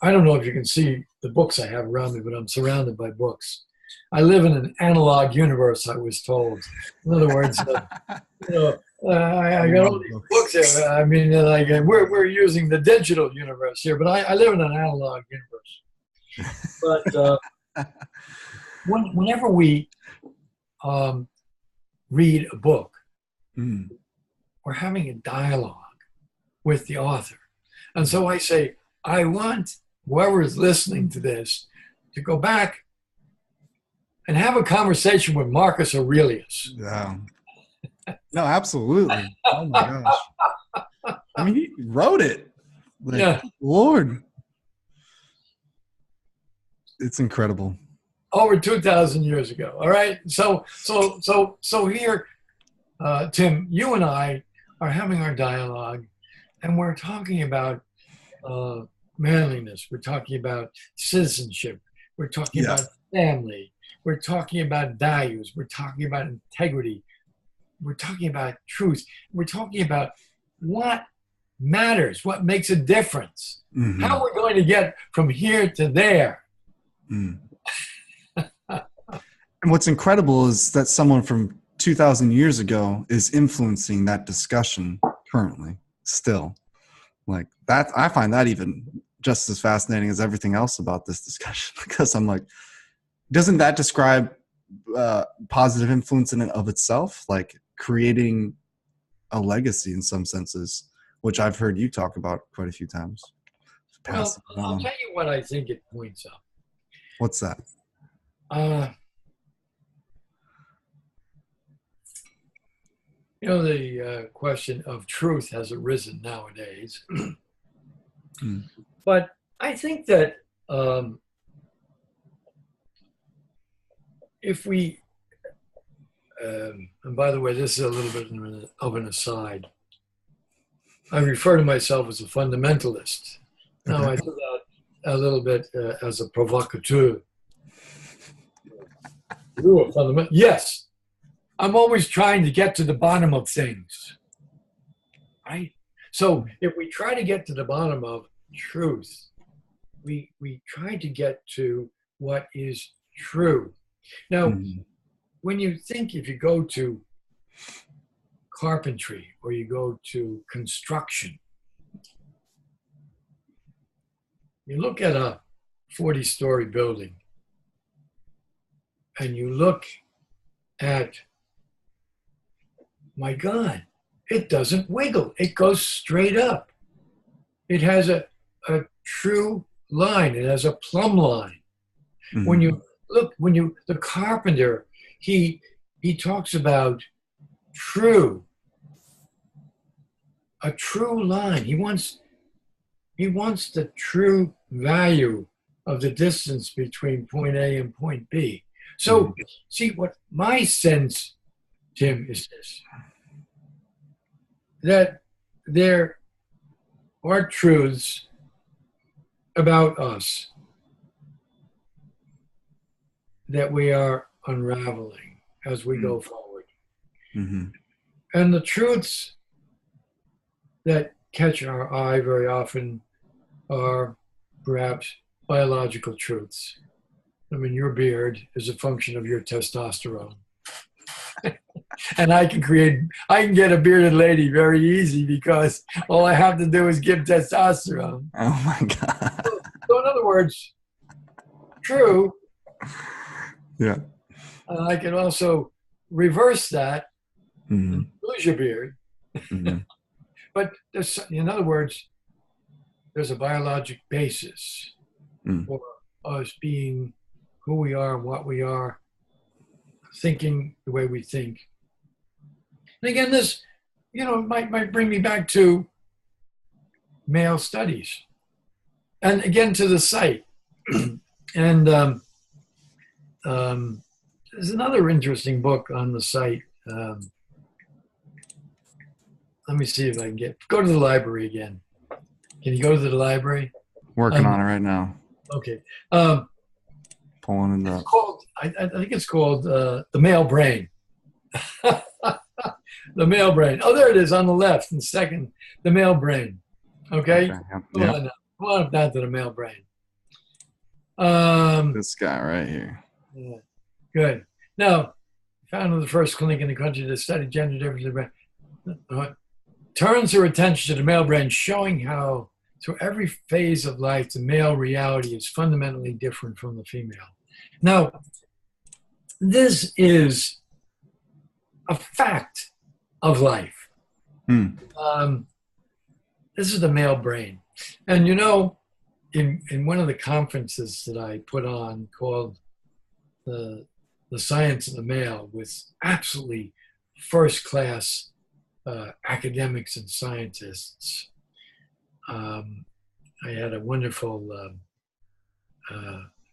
I don't know if you can see the books I have around me, but I'm surrounded by books. I live in an analog universe, I was told. In other words, I got all these books here. I mean, like we're using the digital universe here, but I live in an analog universe. But whenever we read a book, we're having a dialogue with the author. And so I say, I want whoever is listening to this to go back and have a conversation with Marcus Aurelius. Yeah. No, absolutely. Oh my gosh. I mean, he wrote it. Like, yeah. Lord. It's incredible. Over 2,000 years ago. All right. So here, Tim, you and I are having our dialogue, and we're talking about manliness. We're talking about citizenship. We're talking about family. We're talking about values. We're talking about integrity. We're talking about truth. We're talking about what matters, what makes a difference, how we're going to get from here to there. And what's incredible is that someone from 2,000 years ago is influencing that discussion currently, still. Like that, I find that even just as fascinating as everything else about this discussion, because I'm like, doesn't that describe positive influence in and of itself, like creating a legacy in some senses, which I've heard you talk about quite a few times. Well, I'll tell you what I think it points out. What's that? The question of truth has arisen nowadays. But I think that if we, and by the way, this is a little bit of an aside. I refer to myself as a fundamentalist. Now, I do that a little bit as a provocateur. You're a fundamental. Yes, I'm always trying to get to the bottom of things, right? So if we try to get to the bottom of truth, we try to get to what is true. Now, when you think, if you go to carpentry or you go to construction, you look at a 40-story building and you look at, my God, it doesn't wiggle. It goes straight up. It has a true line. It has a plumb line. When you look, the carpenter, he talks about a true line. He wants the true value of the distance between point A and point B. So, see, what my sense, Tim, is this: that there are truths about us that we are unraveling as we go forward. And the truths that catch our eye very often are perhaps biological truths. I mean, your beard is a function of your testosterone. And I can get a bearded lady very easy because all I have to do is give testosterone. Oh my God. So in other words, true, Yeah. I can also reverse that Mm-hmm. and lose your beard. Mm-hmm. But in other words, there's a biologic basis Mm. for us being who we are and what we are, thinking the way we think. And again, this, might bring me back to male studies. And again, to the site. And there's another interesting book on the site. Let me see if I can go to the library again. Can you go to the library? Working on it right now. Okay. Pulling it It's up. called, I think it's called The Male Brain. The Male Brain. Oh, there it is on the left in second. The Male Brain. Okay? Okay. Yep. Come Yep. on now. Come on down to the Male Brain. This guy right here. Yeah, good. Now, founded the first clinic in the country to study gender differences in the brain. Turns her attention to the male brain, showing how through every phase of life, the male reality is fundamentally different from the female. Now, this is a fact of life. Mm. This is the male brain. And in one of the conferences that I put on called the Science of the Male, with absolutely first class academics and scientists. I had a wonderful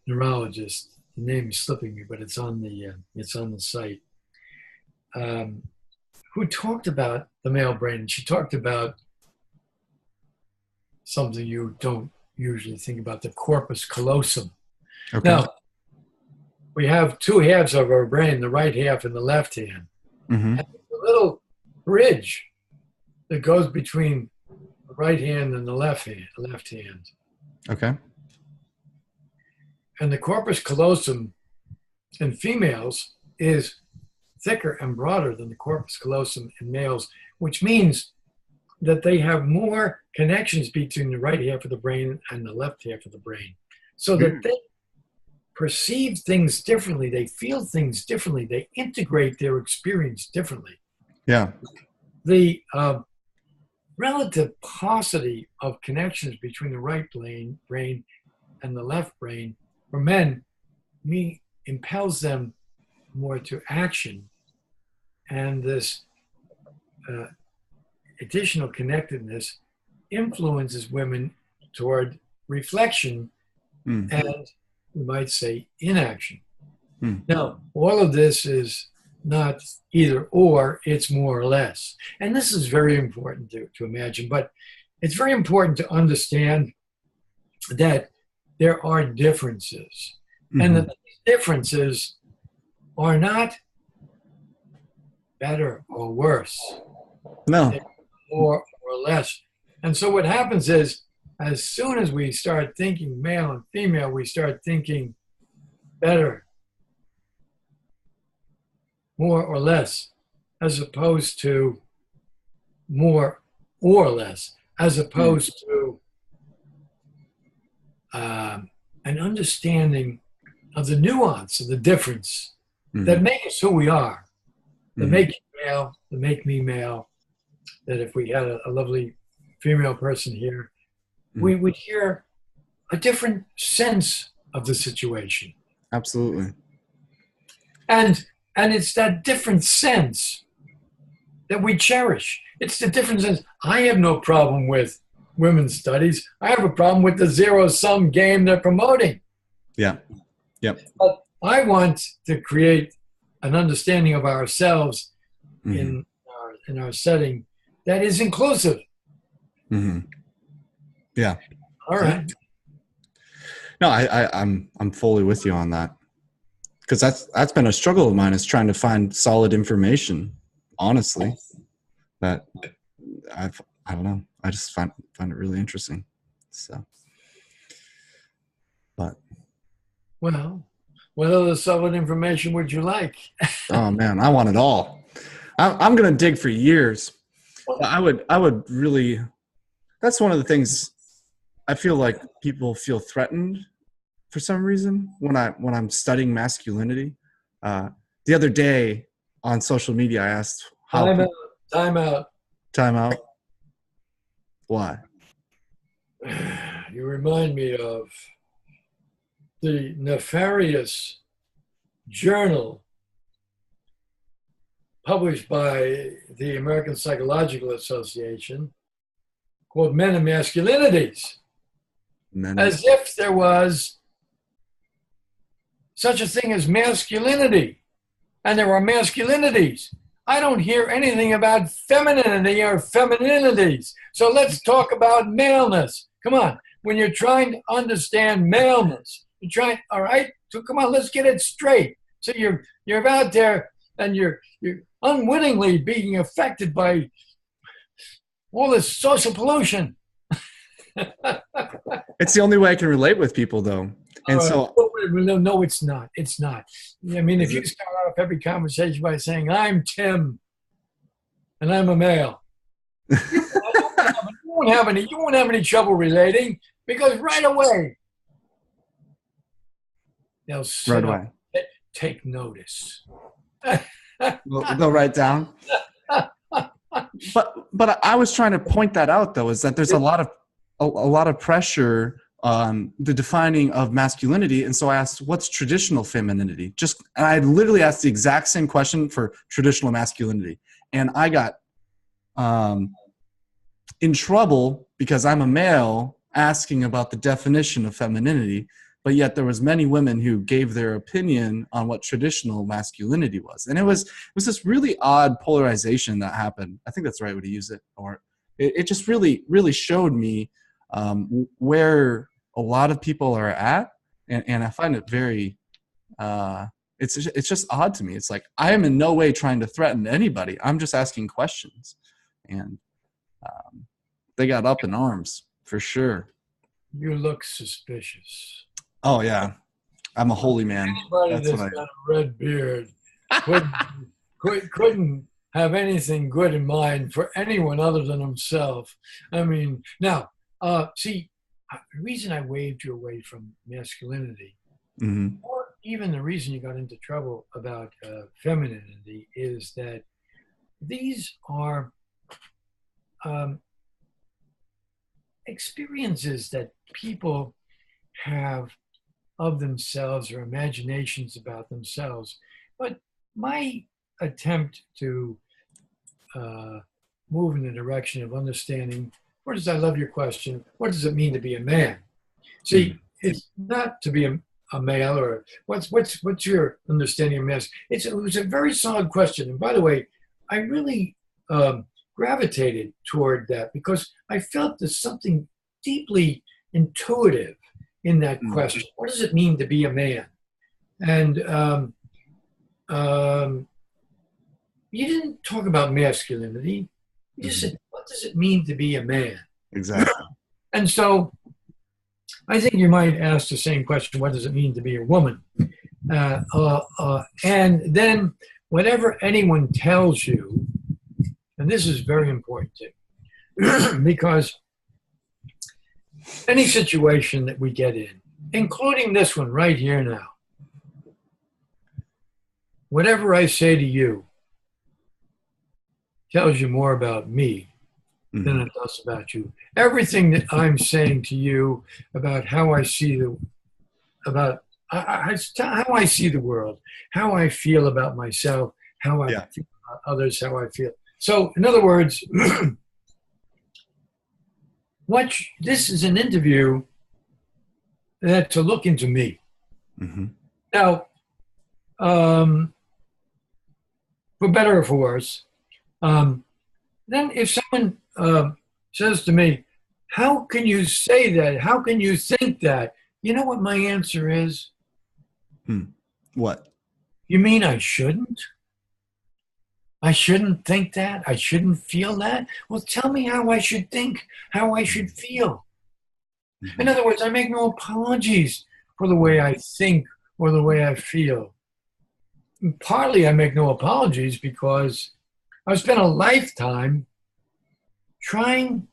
neurologist. The name is slipping me, but it's on the site. Who talked about the male brain? She talked about something you don't usually think about: the corpus callosum. Okay. Now, we have two halves of our brain: the right half and the left hand. Mm-hmm. And the little bridge that goes between the right hand and the left hand. Okay. And the corpus callosum in females is thicker and broader than the corpus callosum in males, which means that they have more connections between the right half of the brain and the left half of the brain, so that they perceive things differently, they feel things differently, they integrate their experience differently. Yeah. The relative paucity of connections between the right brain and the left brain for men impels them more to action, and this additional connectedness influences women toward reflection and, we might say, inaction. Now, all of this is not either or, it's more or less. And this is very important to imagine, but it's very important to understand that there are differences, and that these differences are not better or worse. No. They're more or less. And so what happens is, as soon as we start thinking male and female, we start thinking better, more or less, as opposed to more or less, as opposed to an understanding of the nuance of the difference that make us who we are, that make you male, that make me male, that if we had a lovely female person here, we would hear a different sense of the situation. Absolutely. And it's that different sense that we cherish. It's the different sense. I have no problem with women's studies. I have a problem with the zero-sum game they're promoting. Yeah. Yep. But I want to create an understanding of ourselves in our setting that is inclusive. Yeah. All right. No, I'm fully with you on that, because that's been a struggle of mine, is trying to find solid information. Honestly, that I don't know. I just find it really interesting. So, but well, what other solid information would you like? oh man, I want it all. I'm gonna dig for years. But I would really. That's one of the things I feel like people feel threatened for some reason when I'm studying masculinity. The other day on social media, I asked how Time out. Time out. time out. Why? You remind me of the nefarious journal published by the American Psychological Association called Men and Masculinities, as if there was such a thing as masculinity, and there are masculinities. I don't hear anything about femininity or femininities. So let's talk about maleness. Come on. When you're trying to understand maleness, you're trying, all right? So come on, let's get it straight. So you're out there and you're unwittingly being affected by all this social pollution. It's the only way I can relate with people, though. And so, no, it's not. It's not. I mean, if you start off every conversation by saying, "I'm Tim, and I'm a male," you won't have any trouble relating, because right away they'll sit up, take notice. they'll write down. But I was trying to point that out, though, is that there's a lot of pressure on the defining of masculinity. And so I asked, what's traditional femininity? And I literally asked the exact same question for traditional masculinity. And I got in trouble because I'm a male asking about the definition of femininity, but yet there was many women who gave their opinion on what traditional masculinity was. And it was this really odd polarization that happened. I think that's the right way to use it. Or it just really, really showed me where a lot of people are at, and I find it very it's just odd to me. It's like I am in no way trying to threaten anybody. I'm just asking questions, and they got up in arms for sure. You look suspicious. Oh yeah, I'm a holy man. Anybody that's got a red beard couldn't have anything good in mind for anyone other than himself. I mean, now. See, the reason I waved you away from masculinity, or even the reason you got into trouble about femininity, is that these are experiences that people have of themselves or imaginations about themselves. But my attempt to move in the direction of understanding, I love your question, what does it mean to be a man? See, it's not to be a male, or what's your understanding of male? It was a very solid question. And by the way, I really gravitated toward that because I felt there's something deeply intuitive in that question. What does it mean to be a man? And you didn't talk about masculinity. You just said, what does it mean to be a man? Exactly. And so I think you might ask the same question, what does it mean to be a woman? And then whatever anyone tells you, and this is very important too, because any situation that we get in, including this one right here now, whatever I say to you tells you more about me than it does about you. Everything that I'm saying to you about how I see how I see the world, how I feel about myself, how I feel about others, how I feel. So, in other words, this is an interview that's a look into me. Now, for better or for worse, then if someone says to me, how can you say that? How can you think that? You know what my answer is? What? You mean I shouldn't? I shouldn't think that? I shouldn't feel that? Well, tell me how I should think, how I should feel. In other words, I make no apologies for the way I think or the way I feel. And partly I make no apologies because I've spent a lifetime trying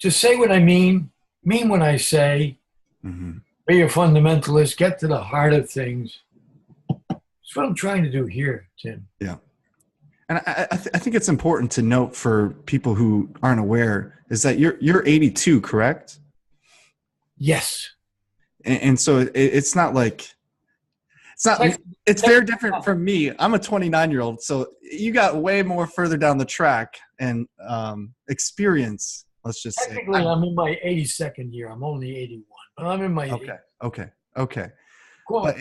to say what I mean what I say, Hmm. be a fundamentalist, get to the heart of things. That's what I'm trying to do here, Tim. Yeah. And I think it's important to note for people who aren't aware is that you're 82, correct? Yes. And so it's not like it's not Tech- it's tech- very different from me. I'm a 29-year-old, so you got way more further down the track and experience. Let's just say. Technically, I'm in my 82nd year. I'm only 81, but I'm in my Okay, okay, okay. call, But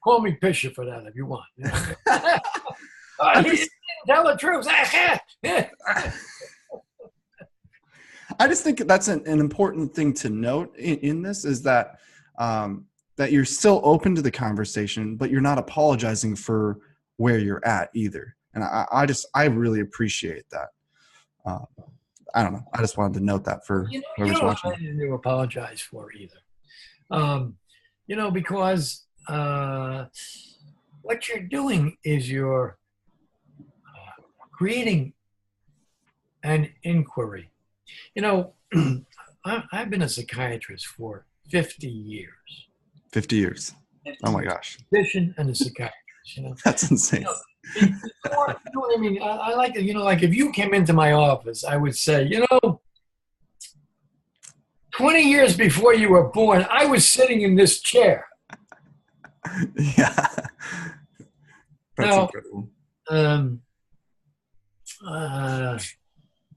call me Pisher for that if you want. I He just didn't tell the truth. I just think that's an important thing to note in this is that that you're still open to the conversation, but you're not apologizing for where you're at either. And I really appreciate that. Uh, I don't know. I just wanted to note that for You whoever's don't have watching. anything to apologize for either. Because what you're doing is you're creating an inquiry. You know, I've been a psychiatrist for 50 years. 50 years. 50 Oh my years. gosh. A physician and a psychiatrist. That's insane. Before, you know what I mean? I like it. Like if you came into my office, I would say, 20 years before you were born, I was sitting in this chair. Yeah. That's Now, incredible.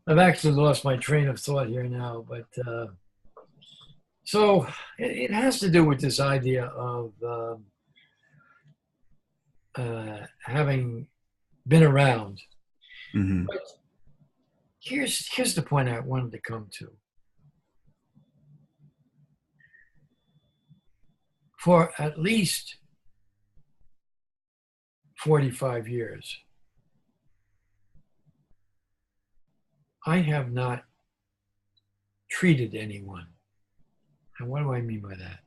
I've actually lost my train of thought here now, but so it has to do with this idea of having been around. Hmm. But here's the point I wanted to come to. For at least 45 years, I have not treated anyone. And what do I mean by that?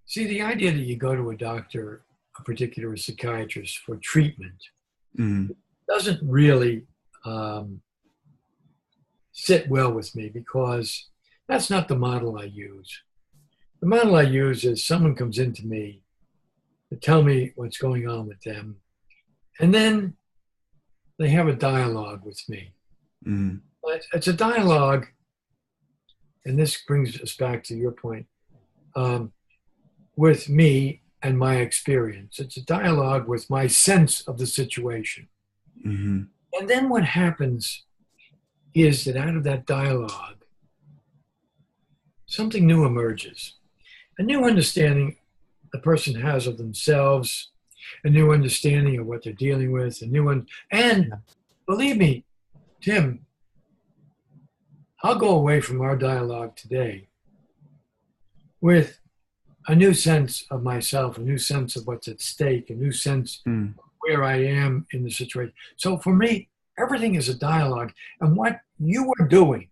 See, the idea that you go to a doctor, a particular psychiatrist for treatment, Hmm. doesn't really sit well with me because that's not the model I use. The model I use is someone comes into me to tell me what's going on with them, and then they have a dialogue with me. Hmm. It's a dialogue, and this brings us back to your point, with me and my experience. It's a dialogue with my sense of the situation. Hmm. And then what happens is that out of that dialogue, something new emerges. A new understanding the person has of themselves, a new understanding of what they're dealing with, a new one. And believe me, Tim, I'll go away from our dialogue today with a new sense of myself, a new sense of what's at stake, a new sense Mm. of where I am in the situation. So for me, everything is a dialogue. And what you are doing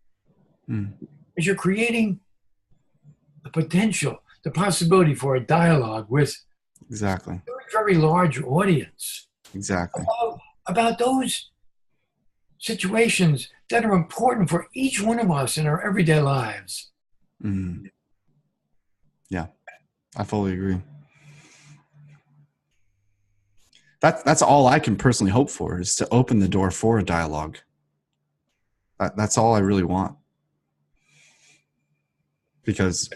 Mm. is you're creating the potential, the possibility for a dialogue with Exactly. a very, very large audience Exactly. about those situations that are important for each one of us in our everyday lives. Mm. Yeah, I fully agree. That's all I can personally hope for is to open the door for a dialogue. That's all I really want. Because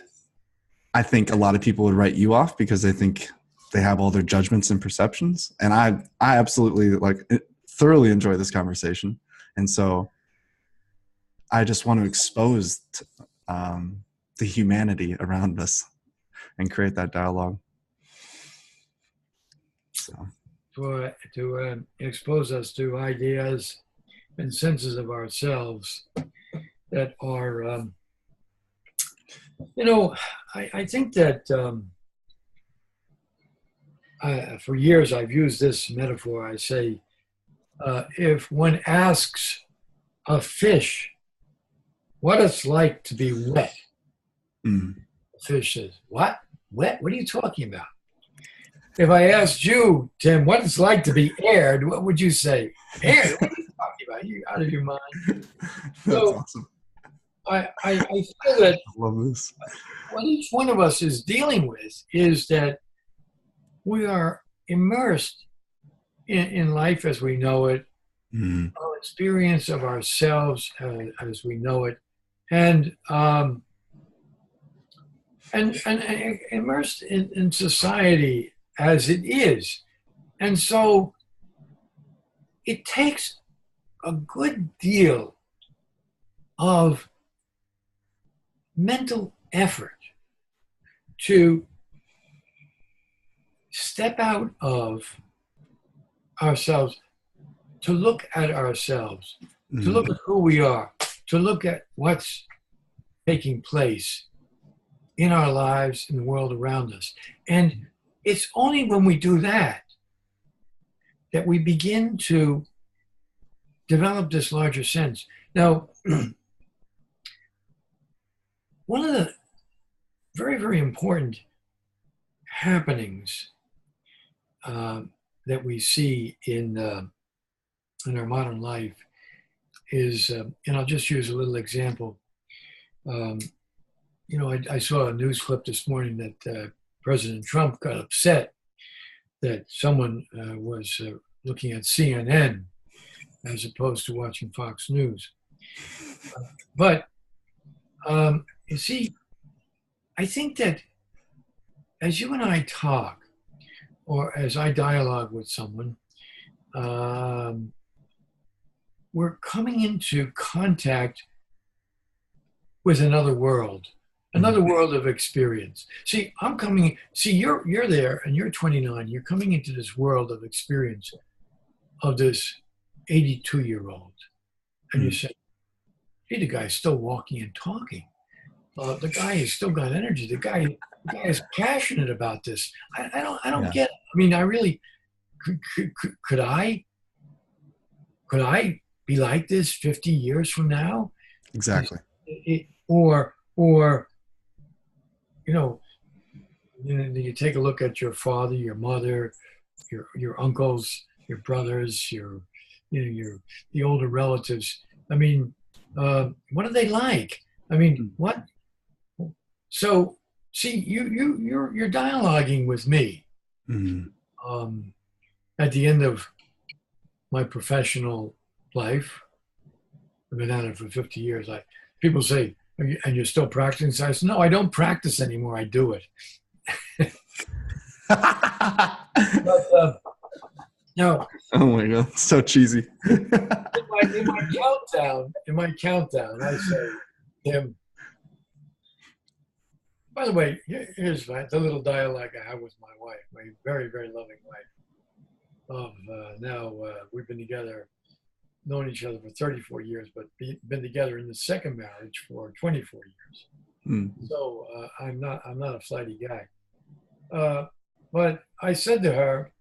I think a lot of people would write you off because they think they have all their judgments and perceptions. And I absolutely thoroughly enjoy this conversation. And so I just want to expose the humanity around us and create that dialogue. So. To expose us to ideas and senses of ourselves that are, I think that for years I've used this metaphor. I say, if one asks a fish what it's like to be wet, Mm. the fish says, "What? Wet? What are you talking about?" if I asked you, Tim, what it's like to be aired, what would you say? Aired? What are you talking about? You out of your mind? That's So awesome. I feel that I love this. what each one of us is dealing with is that we are immersed in life as we know it, Mm. our experience of ourselves as we know it, and and immersed in society as it is. And so it takes a good deal of mental effort to step out of ourselves, to look at ourselves, to Mm. look at who we are, to look at what's taking place in our lives, in the world around us. And it's only when we do that that we begin to develop this larger sense. Now, one of the very, very important happenings uh, that we see in our modern life is, and I'll just use a little example. Um, I saw a news clip this morning that President Trump got upset that someone was looking at CNN as opposed to watching Fox News. But you see, I think that as you and I talk, or as I dialogue with someone, we're coming into contact with another world of experience. See, you're there and you're 29, you're coming into this world of experience of this 82-year-old. And you say, hey, the guy's still walking and talking. The guy has still got energy. The guy is passionate about this. I don't Yeah, get it. I mean, I really, could I be like this 50 years from now? exactly. Or you take a look at your father, your mother, your uncles, your brothers, the older relatives. I mean, what are they like? I mean, Mm. what? So, see, you're dialoguing with me Mm. um, at the end of my professional life. I've been at it for 50 years. People say, and you're still practicing? So I said, no, I don't practice anymore. I do it. But no, Oh my god, so cheesy. in my countdown, I say, Tim. By the way, here's the little dialogue I have with my wife, my very, very loving wife. Now we've been together, known each other for 34 years, but been together in the second marriage for 24 years. Mm. So I'm not a flighty guy. But I said to her,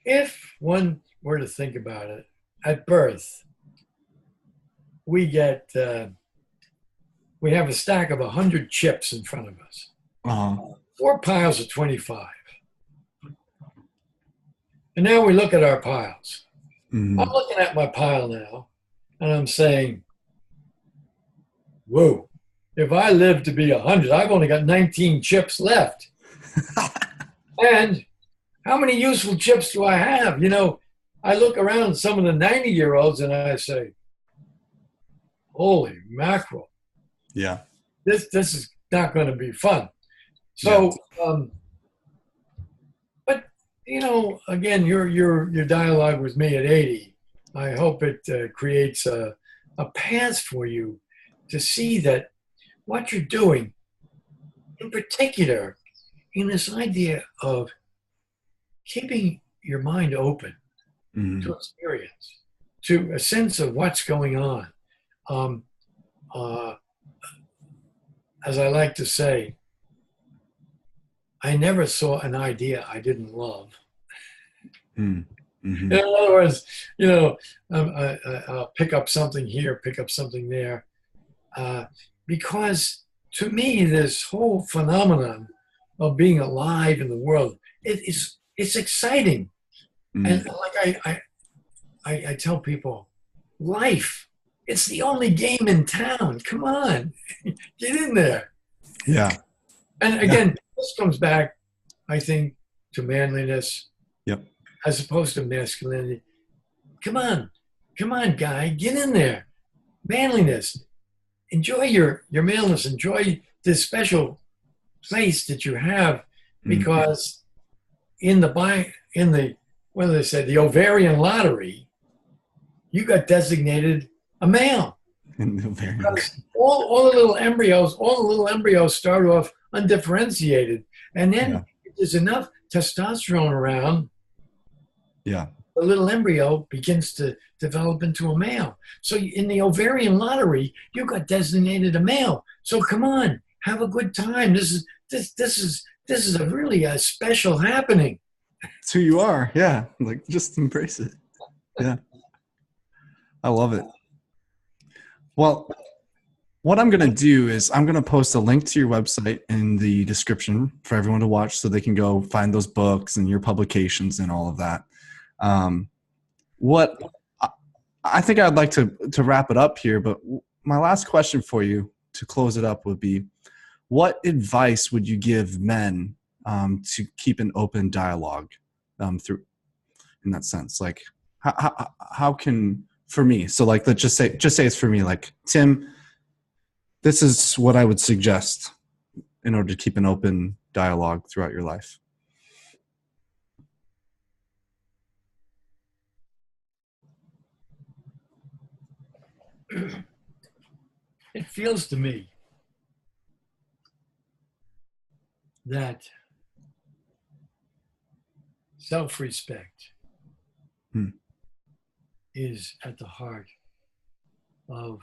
if one were to think about it, at birth, we have a stack of 100 chips in front of us, Uh-huh. 4 piles of 25. And now we look at our piles. Mm. I'm looking at my pile now, and I'm saying, whoa, if I live to be 100, I've only got 19 chips left. And how many useful chips do I have? I look around some of the 90-year-olds and I say, holy mackerel. Yeah. This is not going to be fun. So, but again, your dialogue with me at 80, I hope it creates a path for you to see that what you're doing, in particular, in this idea of keeping your mind open to experience, to a sense of what's going on. As I like to say, I never saw an idea I didn't love. Mm-hmm. In other words, I'll pick up something here, pick up something there, because to me, this whole phenomenon of being alive in the world. It's exciting. And Mm. like I tell people, life, it's the only game in town. Come on, get in there. Yeah. And Yeah. again, this comes back, I think, to manliness Yep. as opposed to masculinity. Come on, guy, get in there. Manliness. Enjoy your maleness. Enjoy this special place that you have, Mm. because in the what do they say, the ovarian lottery, you got designated a male. And very Because all the little embryos start off undifferentiated. And yeah. then if there's enough testosterone around, Yeah. the little embryo begins to develop into a male. So in the ovarian lottery, you got designated a male. So come on, have a good time. This is a really a special happening. It's who you are. Yeah. Like, just embrace it. Yeah. I love it. Well, what I'm going to do is I'm going to post a link to your website in the description for everyone to watch so they can go find those books and your publications and all of that. What I think I'd like to wrap it up here, but my last question for you to close it up would be, what advice would you give men to keep an open dialogue through in that sense? Like, how can, for me, so like, let's just say it's for me, like, Tim, this is what I would suggest in order to keep an open dialogue throughout your life. It feels to me that self-respect Hmm. is at the heart of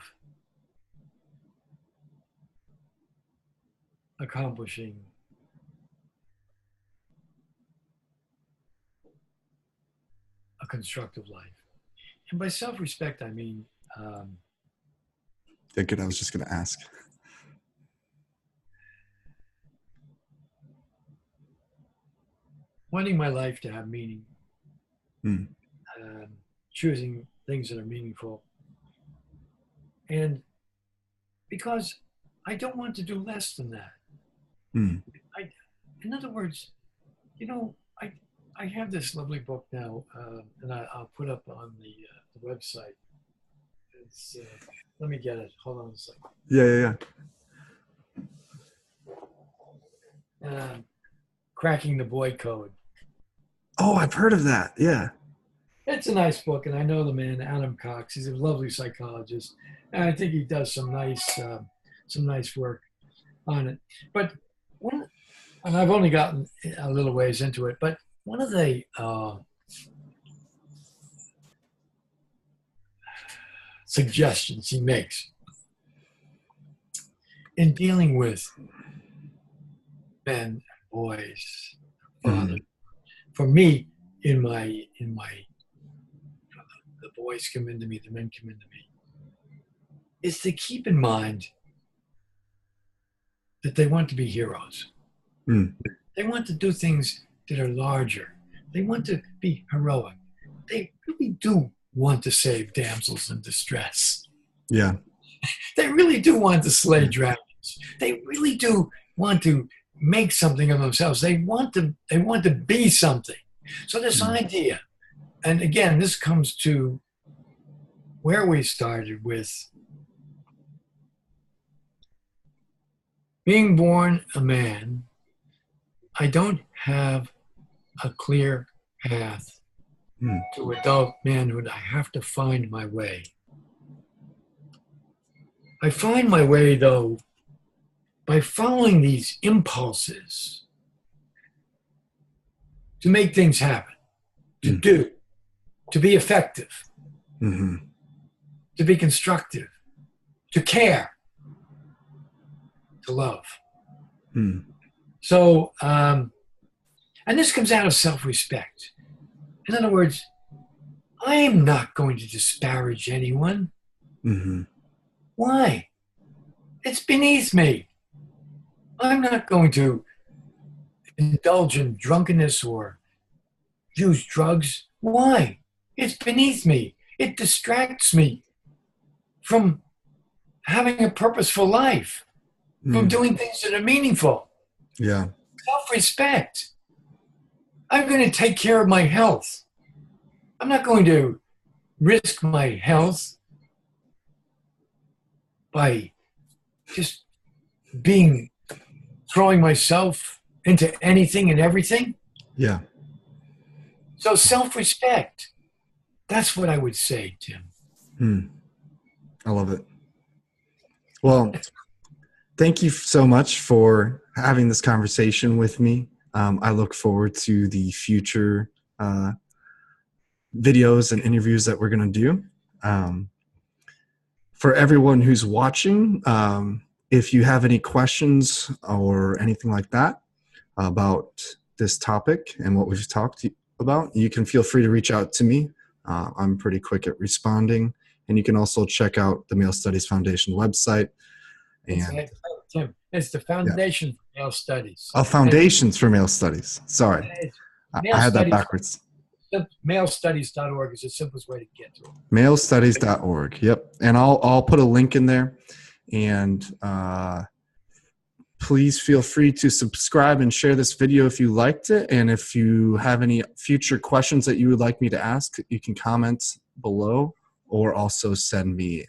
accomplishing a constructive life. And by self-respect, I mean, Good. I was just going to ask. wanting my life to have meaning, Hmm. choosing things that are meaningful. And because I don't want to do less than that. Hmm. In other words, you know, I have this lovely book now, and I'll put up on the website. It's, let me get it. Hold on a second. Yeah. Cracking the Boy Code. Oh, I've heard of that. Yeah. It's a nice book, and I know the man, Adam Cox. He's a lovely psychologist, and I think he does some nice work on it. But and I've only gotten a little ways into it, but one of the suggestions he makes in dealing with men, boys, fathers, for me, in my the boys come into me, the men come into me, is to keep in mind that they want to be heroes. Mm. They want to do things that are larger. They want to be heroic. They really do want to save damsels in distress. Yeah. They really do want to slay dragons. They really do want to make something of themselves. They want to be something. So this idea, and again, this comes to where we started with being born a man. I don't have a clear path to adult manhood. I have to find my way. I find my way, though, by following these impulses to make things happen, to do, to be effective, to be constructive, to care, to love. So, and this comes out of self-respect. In other words, I am not going to disparage anyone. Why? It's beneath me. I'm not going to indulge in drunkenness or use drugs. Why? It's beneath me. It distracts me from having a purposeful life, from doing things that are meaningful. Yeah. Self-respect. I'm going to take care of my health. I'm not going to risk my health by just throwing myself into anything and everything. Yeah. So self-respect. That's what I would say, Tim. I love it. Well, thank you so much for having this conversation with me. I look forward to the future videos and interviews that we're going to do. For everyone who's watching, if you have any questions or anything like that about this topic and what we've talked about, you can feel free to reach out to me. I'm pretty quick at responding. And you can also check out the Male Studies Foundation website. And Tim, it's the Foundation for Male Studies. Oh, Foundations for Male Studies. Sorry. I had that backwards. Malestudies.org is the simplest way to get to it. Malestudies.org. Yep. And I'll put a link in there. And please feel free to subscribe and share this video if you liked it. And if you have any future questions that you would like me to ask, you can comment below or also send me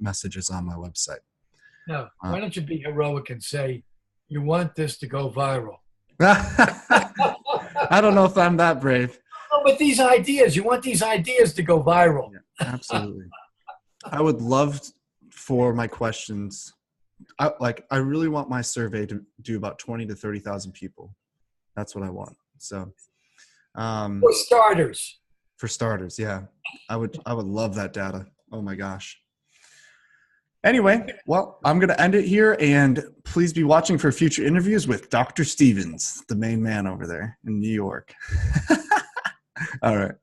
messages on my website. Now, why don't you be heroic and say, you want this to go viral? I don't know if I'm that brave. No, but these ideas, you want these ideas to go viral. Yeah, absolutely. I would love for my questions. I really want my survey to do about 20 to 30,000 people. That's what I want. So, for starters. For starters, yeah. I would love that data. Oh my gosh. Anyway, well, I'm going to end it here, and please be watching for future interviews with Dr. Stevens, the main man over there in New York. All right.